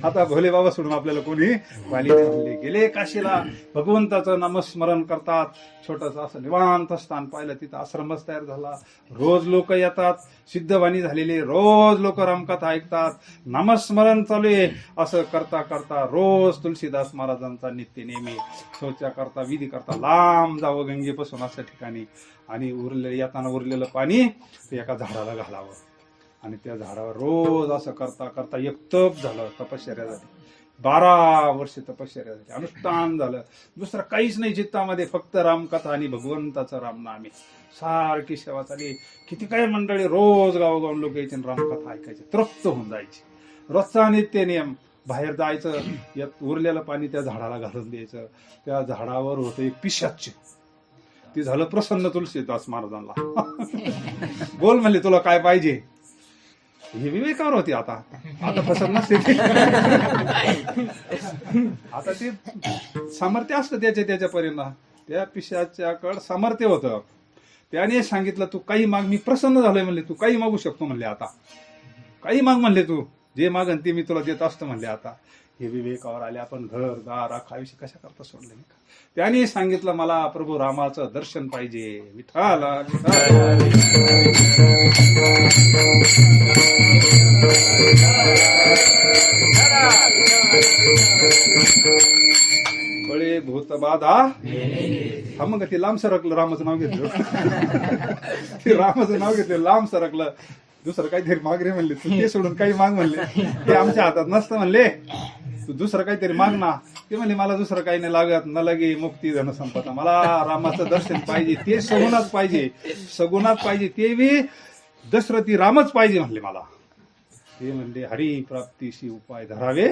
आता भोले बाबा सोडून आपल्याला कोणी वाली नाही म्हणले. गेले काशीला, भगवंताचं नामस्मरण करतात. छोटस असं निवांत स्थान पाहिलं, तिथं आश्रमच तयार झाला. रोज लोक येतात, सिद्धवाणी झालेले, रोज लोक रामकथा ऐकतात, नामस्मरण चालू आहे. असं करता करता रोज तुलसीदास महाराजांचा नित्य नेहमी शौचा करता, विधी करता, लांब जावं गंगेपासून असं ठिकाणी, आणि येताना उरलेलं पाणी ते एका झाडाला घालावं. आणि त्या झाडावर रोज असं करता करता एक तप झालं, तपश्चर्या झाली. 12 वर्ष तपश्चर्या झाली, अनुष्ठान झालं. दुसरं काहीच नाही चित्तामध्ये, फक्त रामकथा आणि भगवंताचं रामनामे, सारखी सेवा चालली. किती काय मंडळी रोज गावोगावून लोक यायचे, रामकथा ऐकायचे, तृप्त होऊन जायचे. रोजचा नित्य नियम. बाहेर जायचं, यात उरलेलं पाणी त्या झाडाला घालून द्यायचं. त्या झाडावर होतं एक पिशाच, ते झालं प्रसन्न तुलसीदास महाराजांना. बोल म्हणले तुला काय पाहिजे. हे विवेकावर होते. आता फसत नसते. आता ते सामर्थ्य असतं त्याच्या परिणाम. त्या पिशाच्याकडे सामर्थ्य होतं. त्याने सांगितलं तू काही माग, मी प्रसन्न झालोय म्हणले, तू काही मागू शकतो म्हणले, आता काही माग म्हणले, तू जे मागन ते मी तुला देत असतो म्हणले. आता हे विवेकावर आले. आपण घर दार आयुष्य कशा करता सोडले नाही का. त्याने सांगितलं मला प्रभू रामाचं दर्शन पाहिजे. विठ्ठल बळे भूत बाधा. हा मग ते लांब सरकलं, रामाचं नाव घेतलं. ते रामाचं नाव घेतलं, लांब सरकलं. दुसरं काहीतरी माग रे म्हणले, तू ते सोडून काही माग म्हणले, ते आमच्या हातात नसतं म्हणले, तू दुसरं काहीतरी माग ना. ते म्हणले मला दुसरं काही नाही लागत, न लगे मुक्ती धन संपदा, मला रामाचं दर्शन पाहिजे, ते सगुणात पाहिजे, सगुणात पाहिजे, ते बी दशरथी रामच पाहिजे म्हणले मला. ते म्हणले हरी प्राप्तीशी उपाय धरावे,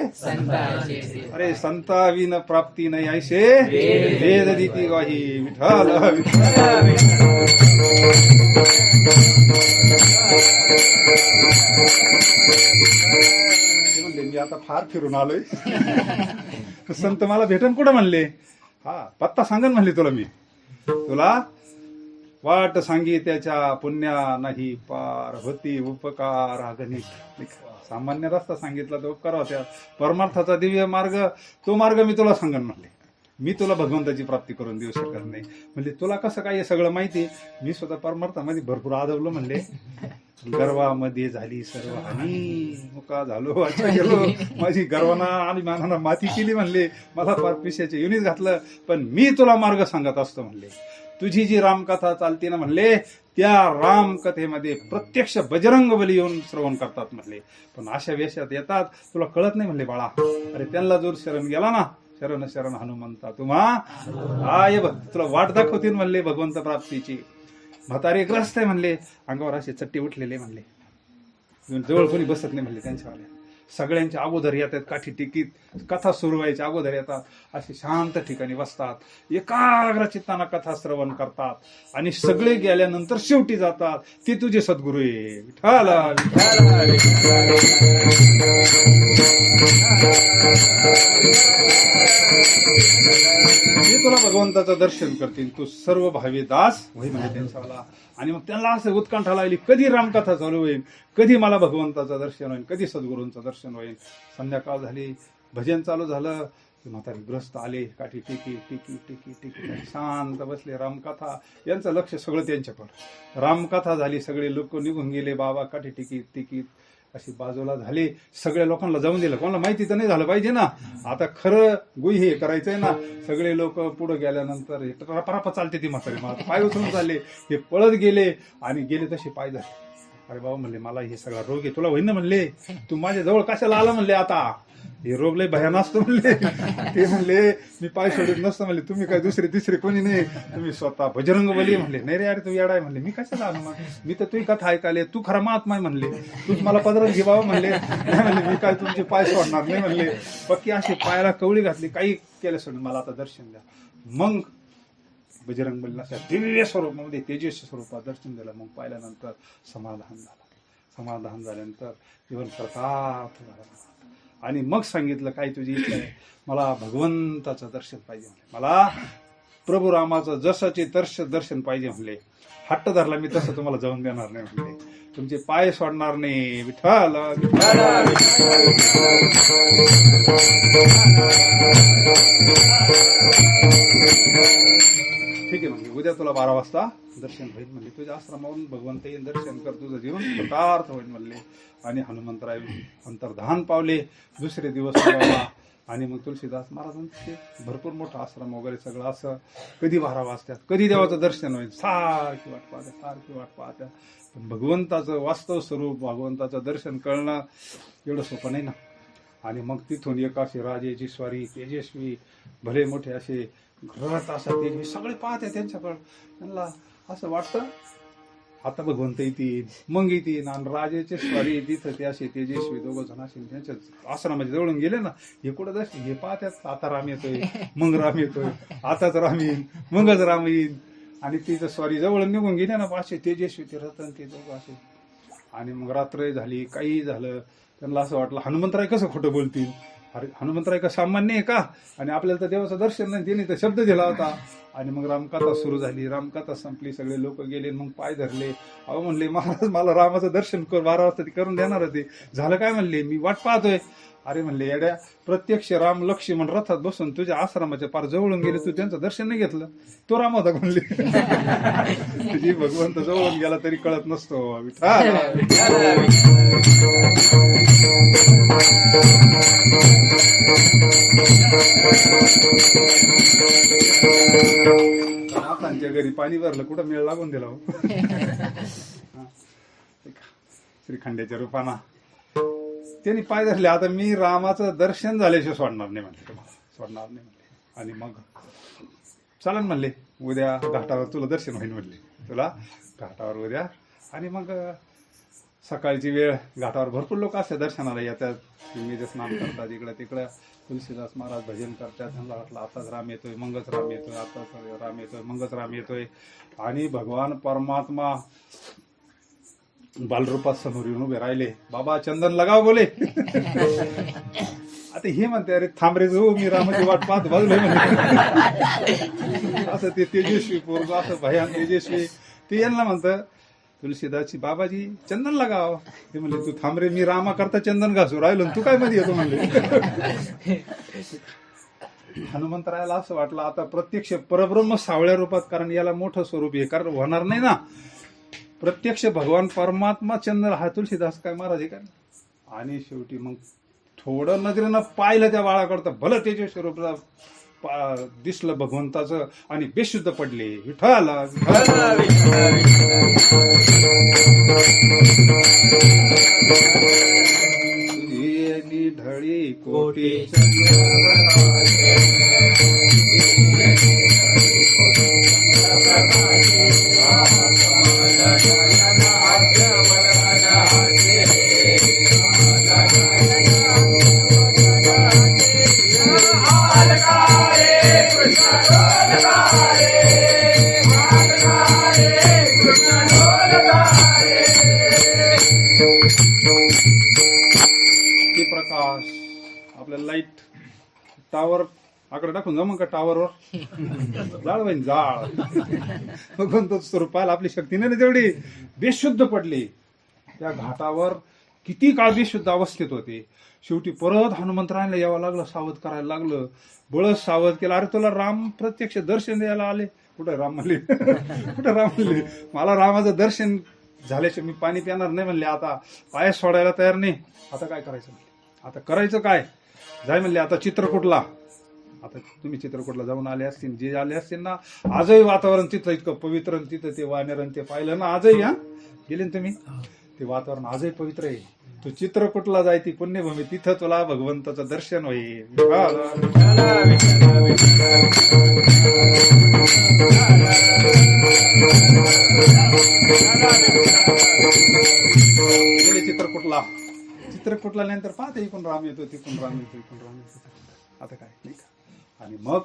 अरे संता विन प्राप्ती नाही ऐसे वेद दिती गाही. विठ्ठल म्हणले मी आता फार फिरून आलोय, संत मला भेटन कुठं म्हणले. हा पत्ता सांगन म्हणले तुला, मी तुला वाट सांगी त्याच्या पुण्या नाही पार होती उपकार अगणित. सामान्य रस्ता सांगितला तो उपकार होत्या, परमार्थाचा दिव्य मार्ग तो मार्ग मी तुला सांगन म्हणले. मी तुला भगवंताची प्राप्ती करून देऊ शकत नाही म्हणजे. तुला कसं काय सगळं माहिती, मी स्वतः परमार्थामध्ये भरपूर आदवलो म्हणले. गर्वामध्ये झाली सर्व हानी, मुका झालो वाचा गेलो, माझी गर्वाना आणि मानाना माती केली म्हणले, मला फार पिशाचे युनिट घातलं, पण मी तुला मार्ग सांगत असतो म्हणले. तुझी जी रामकथा चालते ना म्हणले, त्या रामकथेमध्ये प्रत्यक्ष बजरंग बली येऊन श्रवण करतात म्हणले. पण अशा वेशात येतात, तुला कळत नाही म्हणले बाळा. अरे त्यांना जोर शरण गेला ना, शरण शरण हनुमंता तुम्हा आय बघ, तुला वाट दाखवतील म्हणले भगवंत प्राप्तीची. म्हातारे ग्रस्त आहे म्हणले, अंगावर असे चट्टे उठलेले म्हणले, जवळ कोणी बसत नाही म्हणले त्यांच्यावाल्या. सगळ्यांच्या अगोदर येतात, काठी टिकीत कथा सुरू व्हायच्या अगोदर येतात, असे शांत ठिकाणी बसतात, एकाग्र चित्तानं कथा श्रवण करतात आणि सगळे गेल्यानंतर शेवटी जातात. ते तुझे सद्गुरू आहे. विठ्ठल मी तुला भगवंताचं दर्शन करतील तू सर्व भावी दास होई म्हणजे त्यांच्यावाला. आणि मग त्यांना असं उत्कंठा लागली कधी रामकथा चालू होईल, कधी मला भगवंताचं दर्शन होईल, कधी सद्गुरूंचं दर्शन होईल. संध्याकाळ झाली, भजन चालू झालं, म्हातारी ग्रस्त आले, काठी टिकी टिकी टिकी टिकी शांत बसले. रामकथा, यांचं लक्ष सगळं त्यांच्याकडं. रामकथा झाली, सगळे लोक निघून गेले. बाबा काठी टिकी टिकी अशी बाजूला झाली. सगळ्या लोकांना जाऊन दिलं, कोणाला माहिती तर नाही झालं पाहिजे ना, आता खरं गुई हे करायचंय ना. सगळे लोक पुढे गेल्यानंतर परापा चालते ती म्हातारी, मला पाय उचलून चालले. हे पळत गेले आणि गेले तसे पाय झाले. अरे बाबा म्हणले मला हे सगळा रोग आहे, तुला होईन ना म्हणले, तू माझ्या जवळ कशाला आला म्हणले, आता हे रोग लय भयान असतो म्हणले. ते म्हणले मी पाय सोडत नसतं म्हणले, तुम्ही काय दुसरे तिसरे कोणी नाही, तुम्ही स्वतः बजरंग बली म्हणले. नाही रे अरे तू येडाय म्हणले, मी कशाला आलो, मी तर तुझी कथा ऐकायले, तू खरा महात्मा आहे म्हणले, तूच मला पदरात घे बाबा म्हणले. नाही म्हणले मी काय तुमचे पाय सोडणार नाही म्हणले. पक्की अशी पायाला कवळी घातली, काही केलं सोडून मला आता दर्शन द्या. मग बजरंग बलीला अशा दिव्य स्वरूपामध्ये तेजस्वी स्वरूपात दर्शन दिलं. मग पाहिल्यानंतर समाधान झालं. समाधान झाल्यानंतर जीवन प्रताप झाला. आणि मग सांगितलं काय तुझी इच्छा आहे, मला भगवंताचं दर्शन पाहिजे म्हणले, मला प्रभू रामाचं जसाचे दर्शन पाहिजे म्हणले. हट्ट धरला मी तसं तुम्हाला जाऊन देणार नाही म्हणले, तुमचे पाय सोडणार नाही. विठ्ठल ठीक आहे म्हणजे उद्या तुला 12 वाजता दर्शन होईल म्हणले. तुझ्या आश्रमावरून भगवंत येईल, दर्शन कर, तुझं जीवन कृतार्थ होईल म्हणले. आणि हनुमंतराय अंतर्धान पावले. दुसरे दिवस बाबा. आणि मग तुलसीदास महाराजांचे भरपूर मोठा आश्रम वगैरे सगळं असं. कधी 12 वाजतात, कधी देवाचं दर्शन होईल, सारखी वाट पाहत्या, सारखी वाट पाहत्या. पण भगवंताचं वास्तव स्वरूप, भगवंताचं दर्शन कळणं एवढं सोपं नाही ना. आणि मग तिथून एक असे राजेची स्वारी, तेजस्वी, भले मोठे असे घरात असा तेजस्वी सगळे पाहते त्यांच्याकडं. त्यांना असं वाटतं आता भगवंत येतील, मग येतील. आणि राजाचे स्वारी तिथं ते असे तेजस्वी दोघं जण असे त्यांच्या आश्रमाच्या जवळून गेले ना, हे कुठं दर्शन, हे पाहतात आता राम येतोय, मग राम येतोय, आताच राम येईल, मगच राम येईल. आणि तिथं स्वारी जवळ निघून गेले ना, असे तेजस्वी ते रतन ते दोघं असे. आणि मग रात्र झाली, काही झालं, त्यांना असं वाटलं हनुमंतराय कसं खोटं बोलतील, अरे हनुमंतराय का सामान्य आहे का, आणि आपल्याला तर देवाचं दर्शन नाही, त्याने तर शब्द दिला होता. आणि मग रामकथा सुरू झाली, रामकथा संपली, सगळे लोक गेले. मग पाय धरले, अहो म्हणले महाराज मला रामाचं दर्शन कर, 12 वाजता ते करून देणार होते, झालं काय म्हणले, मी वाट पाहतोय. अरे म्हणले येड्या, प्रत्यक्ष राम लक्ष्मण रथात बसून तुझ्या आश्रमाच्या पार जवळून गेले, तू त्यांचं दर्शन नाही घेतलं, तो राम होता म्हणले. तुझी भगवंत जवळून गेला तरी कळत नसतो. नाथांच्या घरी पाणी भरलं, कुठं मेळ लागून दिला हो. श्रीखंड्याच्या रूपाना त्यांनी पाय धरले. आता मी रामाचं दर्शन झाल्याशिवाय सोडणार नाही म्हणले, तुम्हाला सोडणार नाही म्हणले. आणि मग चालन म्हणले, उद्या घाटावर तुला दर्शन होईल म्हणले, तुला घाटावर उद्या. आणि मग सकाळची वेळ, घाटावर भरपूर लोक असतात दर्शनाला येतात, मी स्नान करतात इकडं तिकडं. तुलसीदास महाराज भजन करतात, त्यांना वाटलं आताच राम येतोय, मगच राम येतोय, आताच राम येतोय, मगच राम येतोय. आणि भगवान परमात्मा बालरूपात समोर येऊन उभे राहिले. बाबा चंदन लगाव बोले. आता हे म्हणते अरे थांब रे जाऊ, मी रामाची वाट पाहत बाजूला म्हणते. असं ते तेजस्वी पोरग, असं भयान तेजस्वी, ते यांना म्हणतं तुलसीदासची बाबाजी चंदन लगाव. ते म्हणले तू थांब रे, मी रामा करता चंदन घासू राहिलो, तू काय मध्ये येतो म्हणले. हनुमंतरायाला असं वाटलं आता प्रत्यक्ष परब्रह्म सावळ्या रूपात, कारण याला मोठं स्वरूप हे कारण होणार नाही ना, प्रत्यक्ष भगवान परमात्मा चंद्र हा तुलसीदास काय महाराज आहे का. आणि शेवटी मग थोडं नजरेनं पाहिलं त्या बाळाकडतं, भलं त्याच्या स्वरूपाला दिसलं भगवंताचं, आणि बेशुद्ध पडले. विठ्ठल ढळी कोटी प्रकाश आपल्या लाईट टावर आकडे टाकून जमन का टावरवर जाळ बाई जाळ. भगवंत स्वरूपाला आपली शक्ती नाही ना तेवढी. बेशुद्ध पडली त्या घाटावर. किती काळ बेशुद्ध अवस्थेत होते. शेवटी परत हनुमंतरायला यावं लागलं, सावध करायला लागलं. बळच सावध केलं. अरे तुला राम प्रत्यक्ष दर्शन द्यायला आले. कुठं राम म्हणले कुठं राम म्हणले. मला रामाचं दर्शन झाल्याशिवाय मी पाणी पिणार नाही म्हणले. आता पाय सोडायला तयार नाही. आता काय करायचं म्हणले. आता करायचं काय. जाय म्हणले आता चित्रकूटला. आता तुम्ही चित्रकूटला जाऊन आले असतील, जे आले असतील ना, आजही वातावरण तिथं इतकं पवित्र. तिथं ते वानरन ते पाहिलं ना आजही. हा गेले ना तुम्ही. ते वातावरण आजही पवित्र आहे. तू चित्रकूटला जाय ती पुण्यभूमी. तिथं तुला भगवंताचं दर्शन होईल. गेले चित्रकूटला. चित्रकूटला नंतर पाहते इकडून राम येतो, तिकडून राम येतो, इकडून राम येतो. आता काय नाही का. आणि मग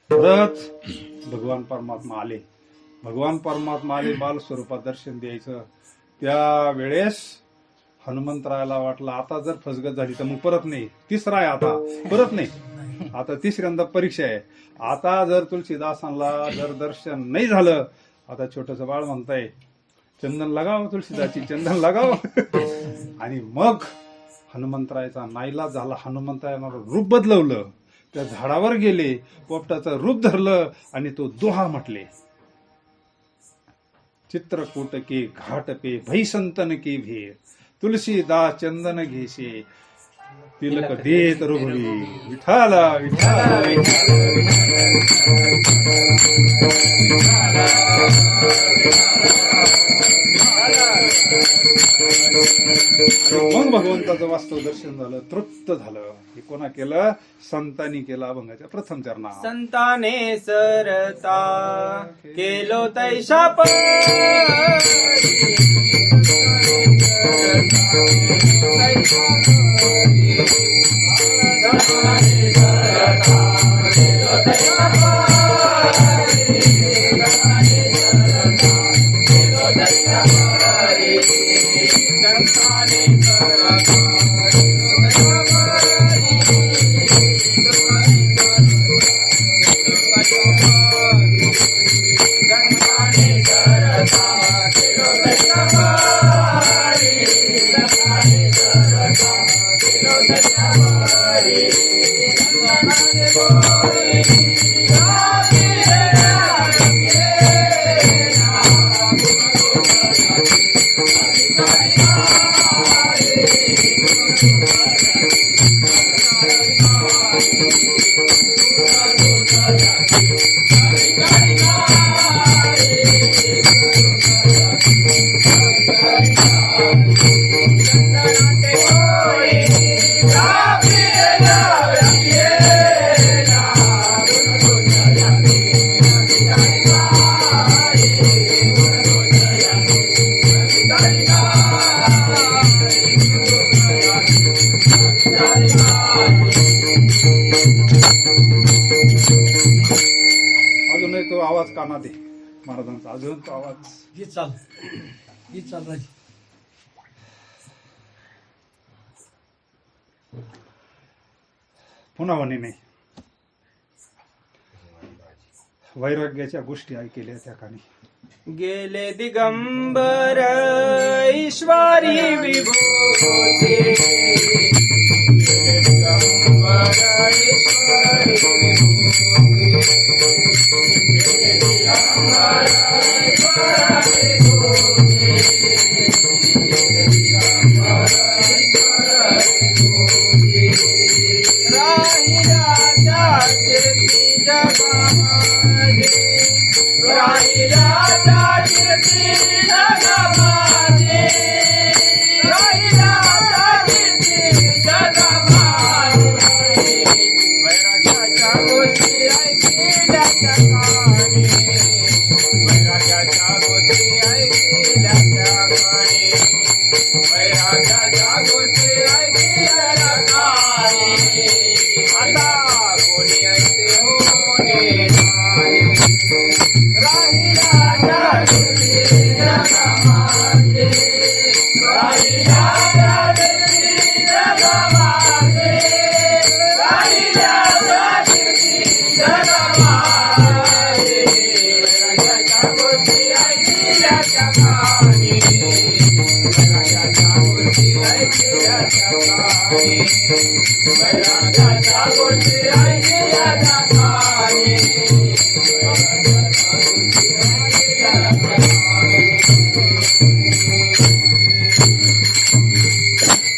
परत भगवान परमात्मा आले. भगवान परमात्मा आले बालस्वरूपात दर्शन द्यायचं. त्या वेळेस हनुमंतरायाला वाटलं आता जर फसगत झाली तर मग परत नाही. तिसरा आहे आता, परत नाही. आता तिसऱ्यांदा परीक्षा आहे. आता जर तुलसीदासांना जर दर्शन नाही झालं, आता छोटस बाळ म्हणताय चंदन लगाव तुलसीदाची, चंदन लगाव. आणि मग हनुमंतरायाचा नाईलाज झाला. हनुमंतरायानं रूप बदलवलं. त्या झाडावर गेले, पोपटाचं रूप धरलं आणि तो दोहा म्हटले. चित्रकूट के घाट पे भई संतन की भीड़, तुलसीदास चंदन घेसे तिलक देत रघुवी. विठाला विठाला मग भगवंताचं वास्तव दर्शन झालं. तृप्त झालं. हे कोणा केलं. संतांनी केलं. अभंगाच्या प्रथम चरणा. संताने सरता केलो तैशा अजूनही तो आवाज कानात आहे महाराजांचा. अजून तो आवाज. गीत चाल राजी. पुन्हा म्हणे नाही. वैराग्याच्या गोष्टी ऐकल्या त्या कानी. गेले दिगंबर ईश्वरी विभूती. दिगंबर ईश्वरी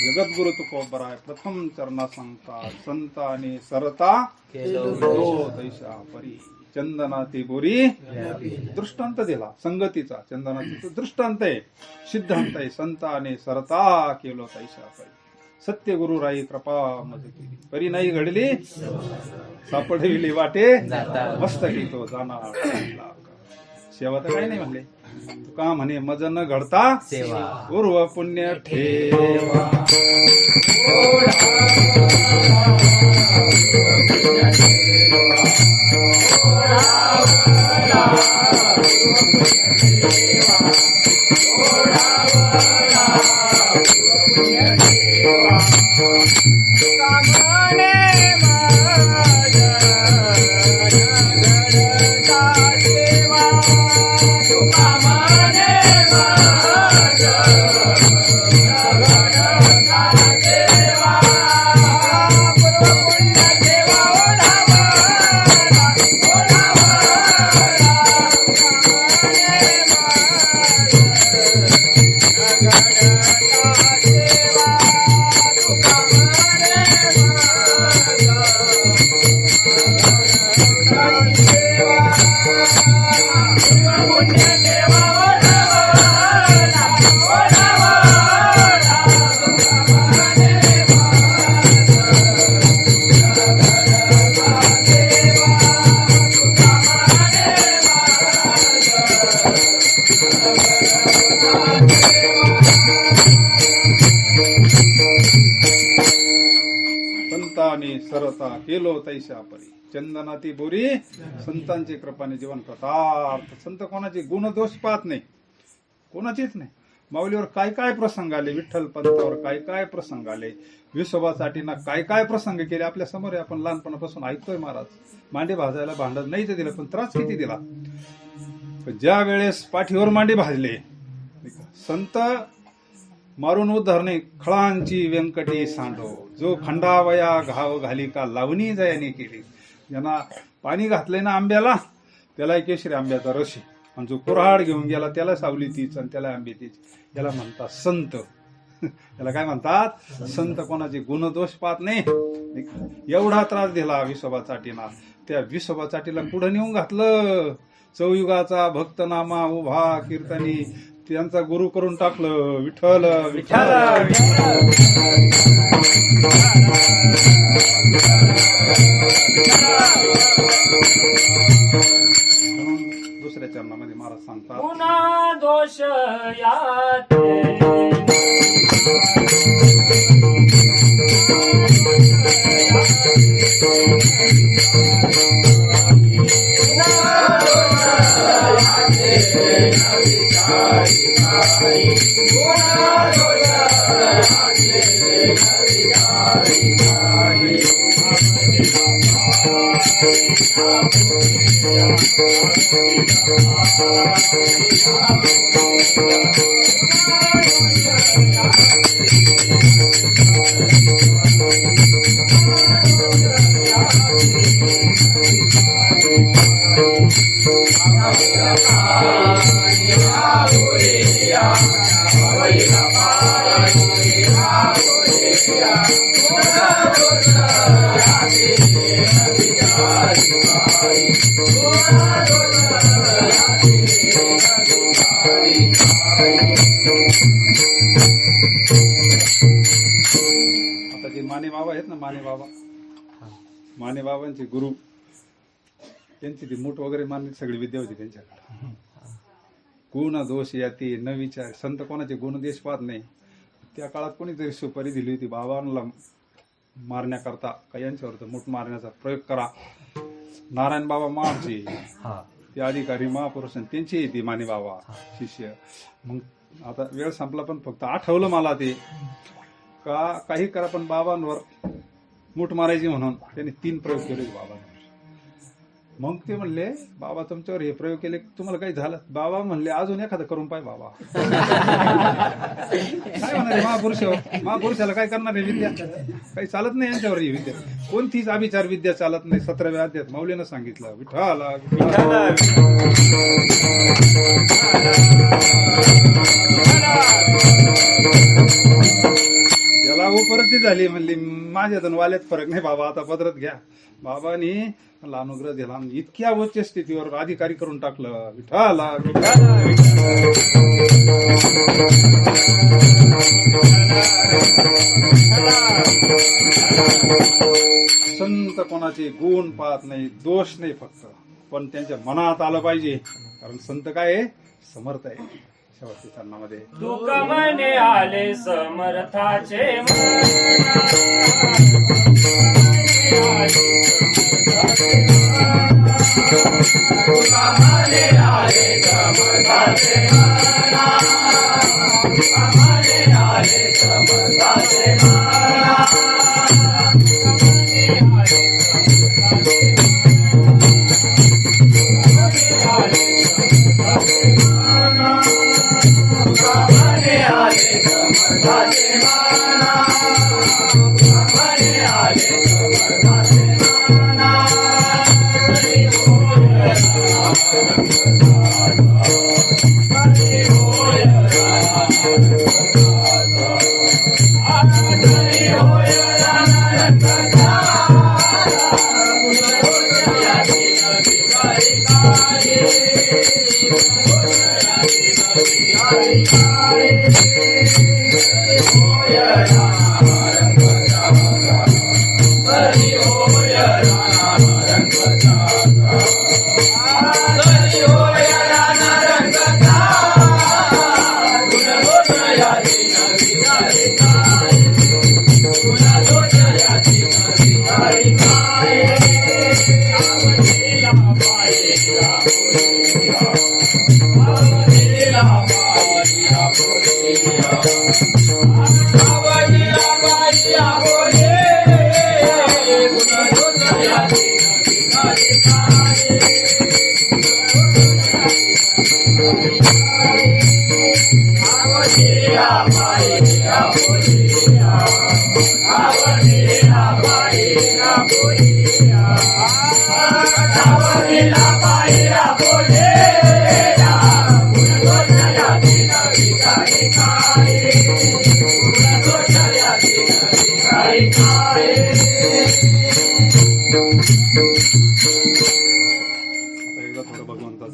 जगद्गुरु तुकोबराय प्रथम चरणा सांगता संत आणि सरता केलो तैशा परी चंदनाती बोरी दृष्टांत दिला संगतीचा. चंदनाती दृष्टांत आहे, सिद्धांत आहे. संत आणि सरता केलो तैशा परी सत्य गुरु राई कृपा मज केली परी नाही घडली सापडविली वाटे मस्तकी तो जाणार. सेवा तर काही नाही म्हणले, तुका म्हणे मज न घडता सेवा पूर्व पुण्य ठेवा. संतांनी सरता केलो तैशा परी चंदनाती बोरी संतांची कृपाने जीवन कृतार्थ. संत कोणाचे गुण दोष पाहत नाही, कोणाचीच नाही. माऊलीवर काय काय प्रसंग आले, विठ्ठल पंथावर काय काय प्रसंग आले, विसोबासाठी ना काय काय प्रसंग केले आपल्या समोर. आपण लहानपणापासून ऐकतोय महाराज मांडी भाजायला भांडत नाही तर दिलं, पण त्रास किती दिला. पण ज्या वेळेस पाठीवर मांडी भाजले संत मारून उद्धरणे खळांची व्यंकटी सांडो जो खंडावया घाव घाली का लावणी जयाने केली. ज्यांना पाणी घातलंय ना आंब्याला त्याला केशरी आंब्याचा रस आहे, आणि जो कुऱ्हाड घेऊन गेला त्याला सावली तीच आणि त्याला आंबे तीच. याला म्हणतात संत. याला काय म्हणतात संत. कोणाचे गुणदोष पाहत नाही. एवढा त्रास दिला विसोबाचाटीना, त्या विसोबाचाटीला पुढे नेऊन घातलं. चौयुगाचा भक्तनामा उभा कीर्तनी त्यांचा गुरु करून टाकलं. विठ्ठल विठ्ठल दुसऱ्या चरणामध्ये महाराज सांगतात पुन्हा दोष याते आता जे माने बाबा आहेत ना, माने बाबांचे गुरु, त्यांची ती मूठ वगैरे मानली सगळी विद्या होती त्यांच्याकडे. गुण दोष याती न विचार. संत कोणाचे गुण देश पाहत नाही. त्या काळात कोणीतरी सुपारी दिली होती बाबांना मारण्याकरता, काही यांच्यावर मूठ मारण्याचा प्रयोग करा. नारायण बाबा महाचे ते अधिकारी महापुरुष त्यांची ती माने बाबा शिष्य. मग आता वेळ संपला, पण फक्त आठवलं मला ते का काही करा पण बाबांवर मूठ मारायची म्हणून त्यांनी 3 प्रयोग केले बाबांवर. मग ते म्हणले बाबा तुमच्यावर हे प्रयोग केले तुम्हाला काही झालं? बाबा म्हणले अजून एखादं करून पाय बाबा. काय म्हणाले महापुरुषाला काय करणार आहे विद्या? काही चालत नाही यांच्यावर ही विद्या. कोणतीच अभिचार विद्या चालत नाही. 17व्या अध्यायात माऊलीनं सांगितलं विठ्ठला याला उपरती झाली. म्हणली माझ्यातून वाल्यात फरक नाही बाबा, आता पदरात घ्या. बाबांनी मला अनुग्रह दिला. इतक्या उच्च स्थितीवर अधिकारी करून टाकलं. विठ्ठला संत कोणाचे गुण पाहत नाही, दोष नाही फक्त, पण त्यांच्या मनात आलं पाहिजे. कारण संत काय आहे? समर्थ आहे. शेवटच्या चरणामध्ये दुःख मने आले समर्थाचे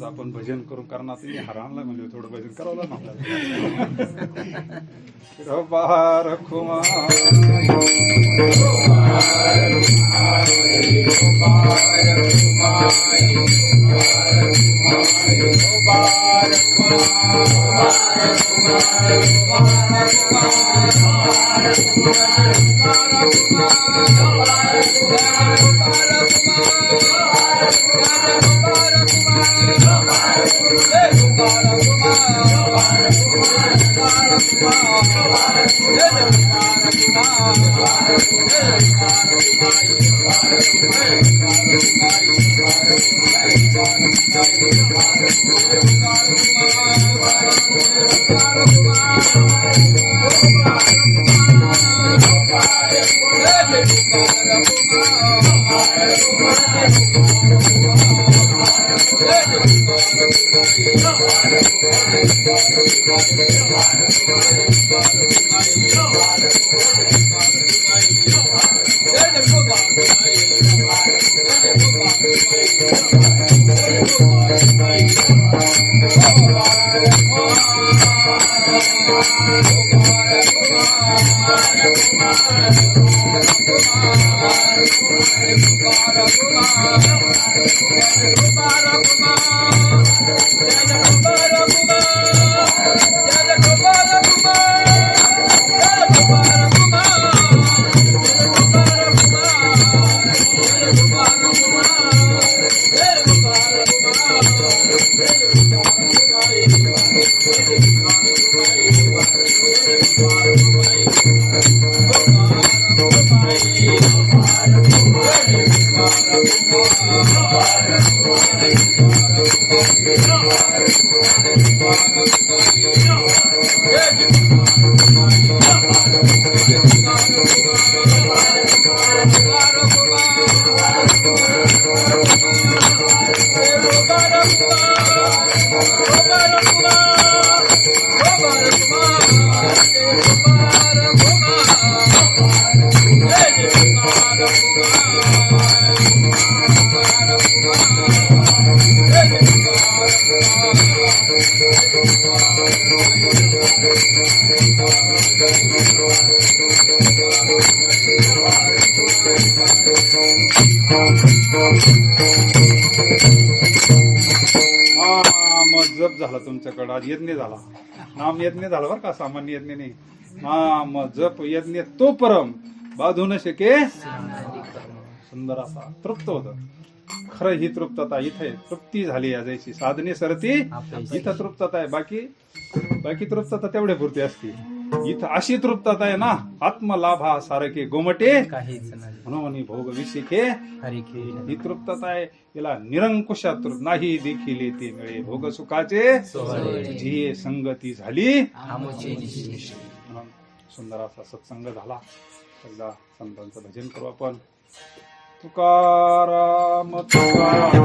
आपण भजन करू. कारण आता हराणला म्हणजे थोडं भजन करावं ना आपल्याला. Bye. जप झाला तुमच्याकडं, आज यज्ञ झाला, नाम यज्ञ झाला बरं का, सामान्य यज्ञ नाही. नाम जप यज्ञ तो परम बाधू न शके. सुंदर असा तृप्त होत. खरं ही तृप्तता इथे तृप्ती झाली या जायची साधने सरती इथं तृप्तता आहे. बाकी तृप्तता तेवढे पुरती असते. इथं अशी तृप्तता आहे ना, आत्मलाभा सारखे गोमटे म्हणून भोग विषिके ही तृप्तता आहे. याला निरंकुशा नाही देखील येते मिळे भोग सुखाचे जी संगती झाली. म्हणून सुंदर असा सत्संग झाला. एकदा संतांचं भजन करू आपण. तुकाराम तुकाराम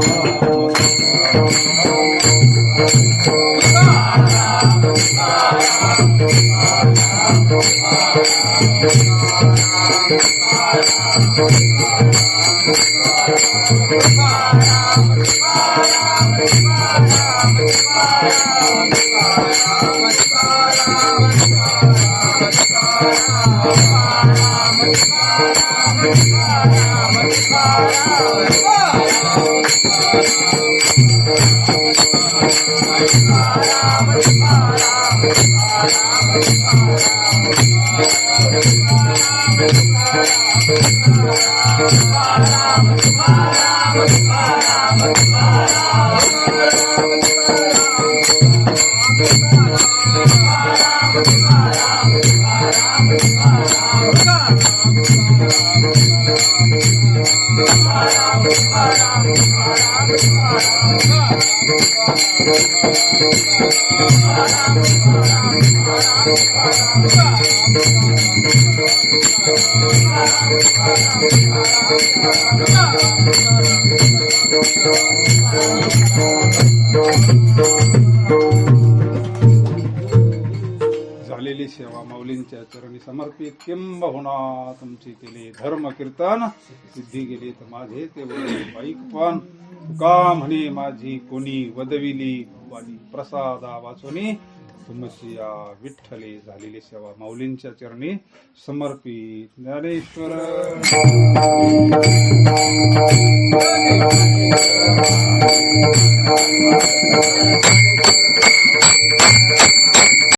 झालेली सेवा माऊलींच्या चरणी समर्पित. किंबहुना तुमची केले धर्म कीर्तन सिद्धी गेली तर माझे ते बाईक पण तुका म्हणे माझी कोणी वदविली वाणी प्रसादा वाचोनी तुमसिया विठ्ठले. झालेली सेवा माऊलींच्या चरणी समर्पित. ज्ञानेश्वर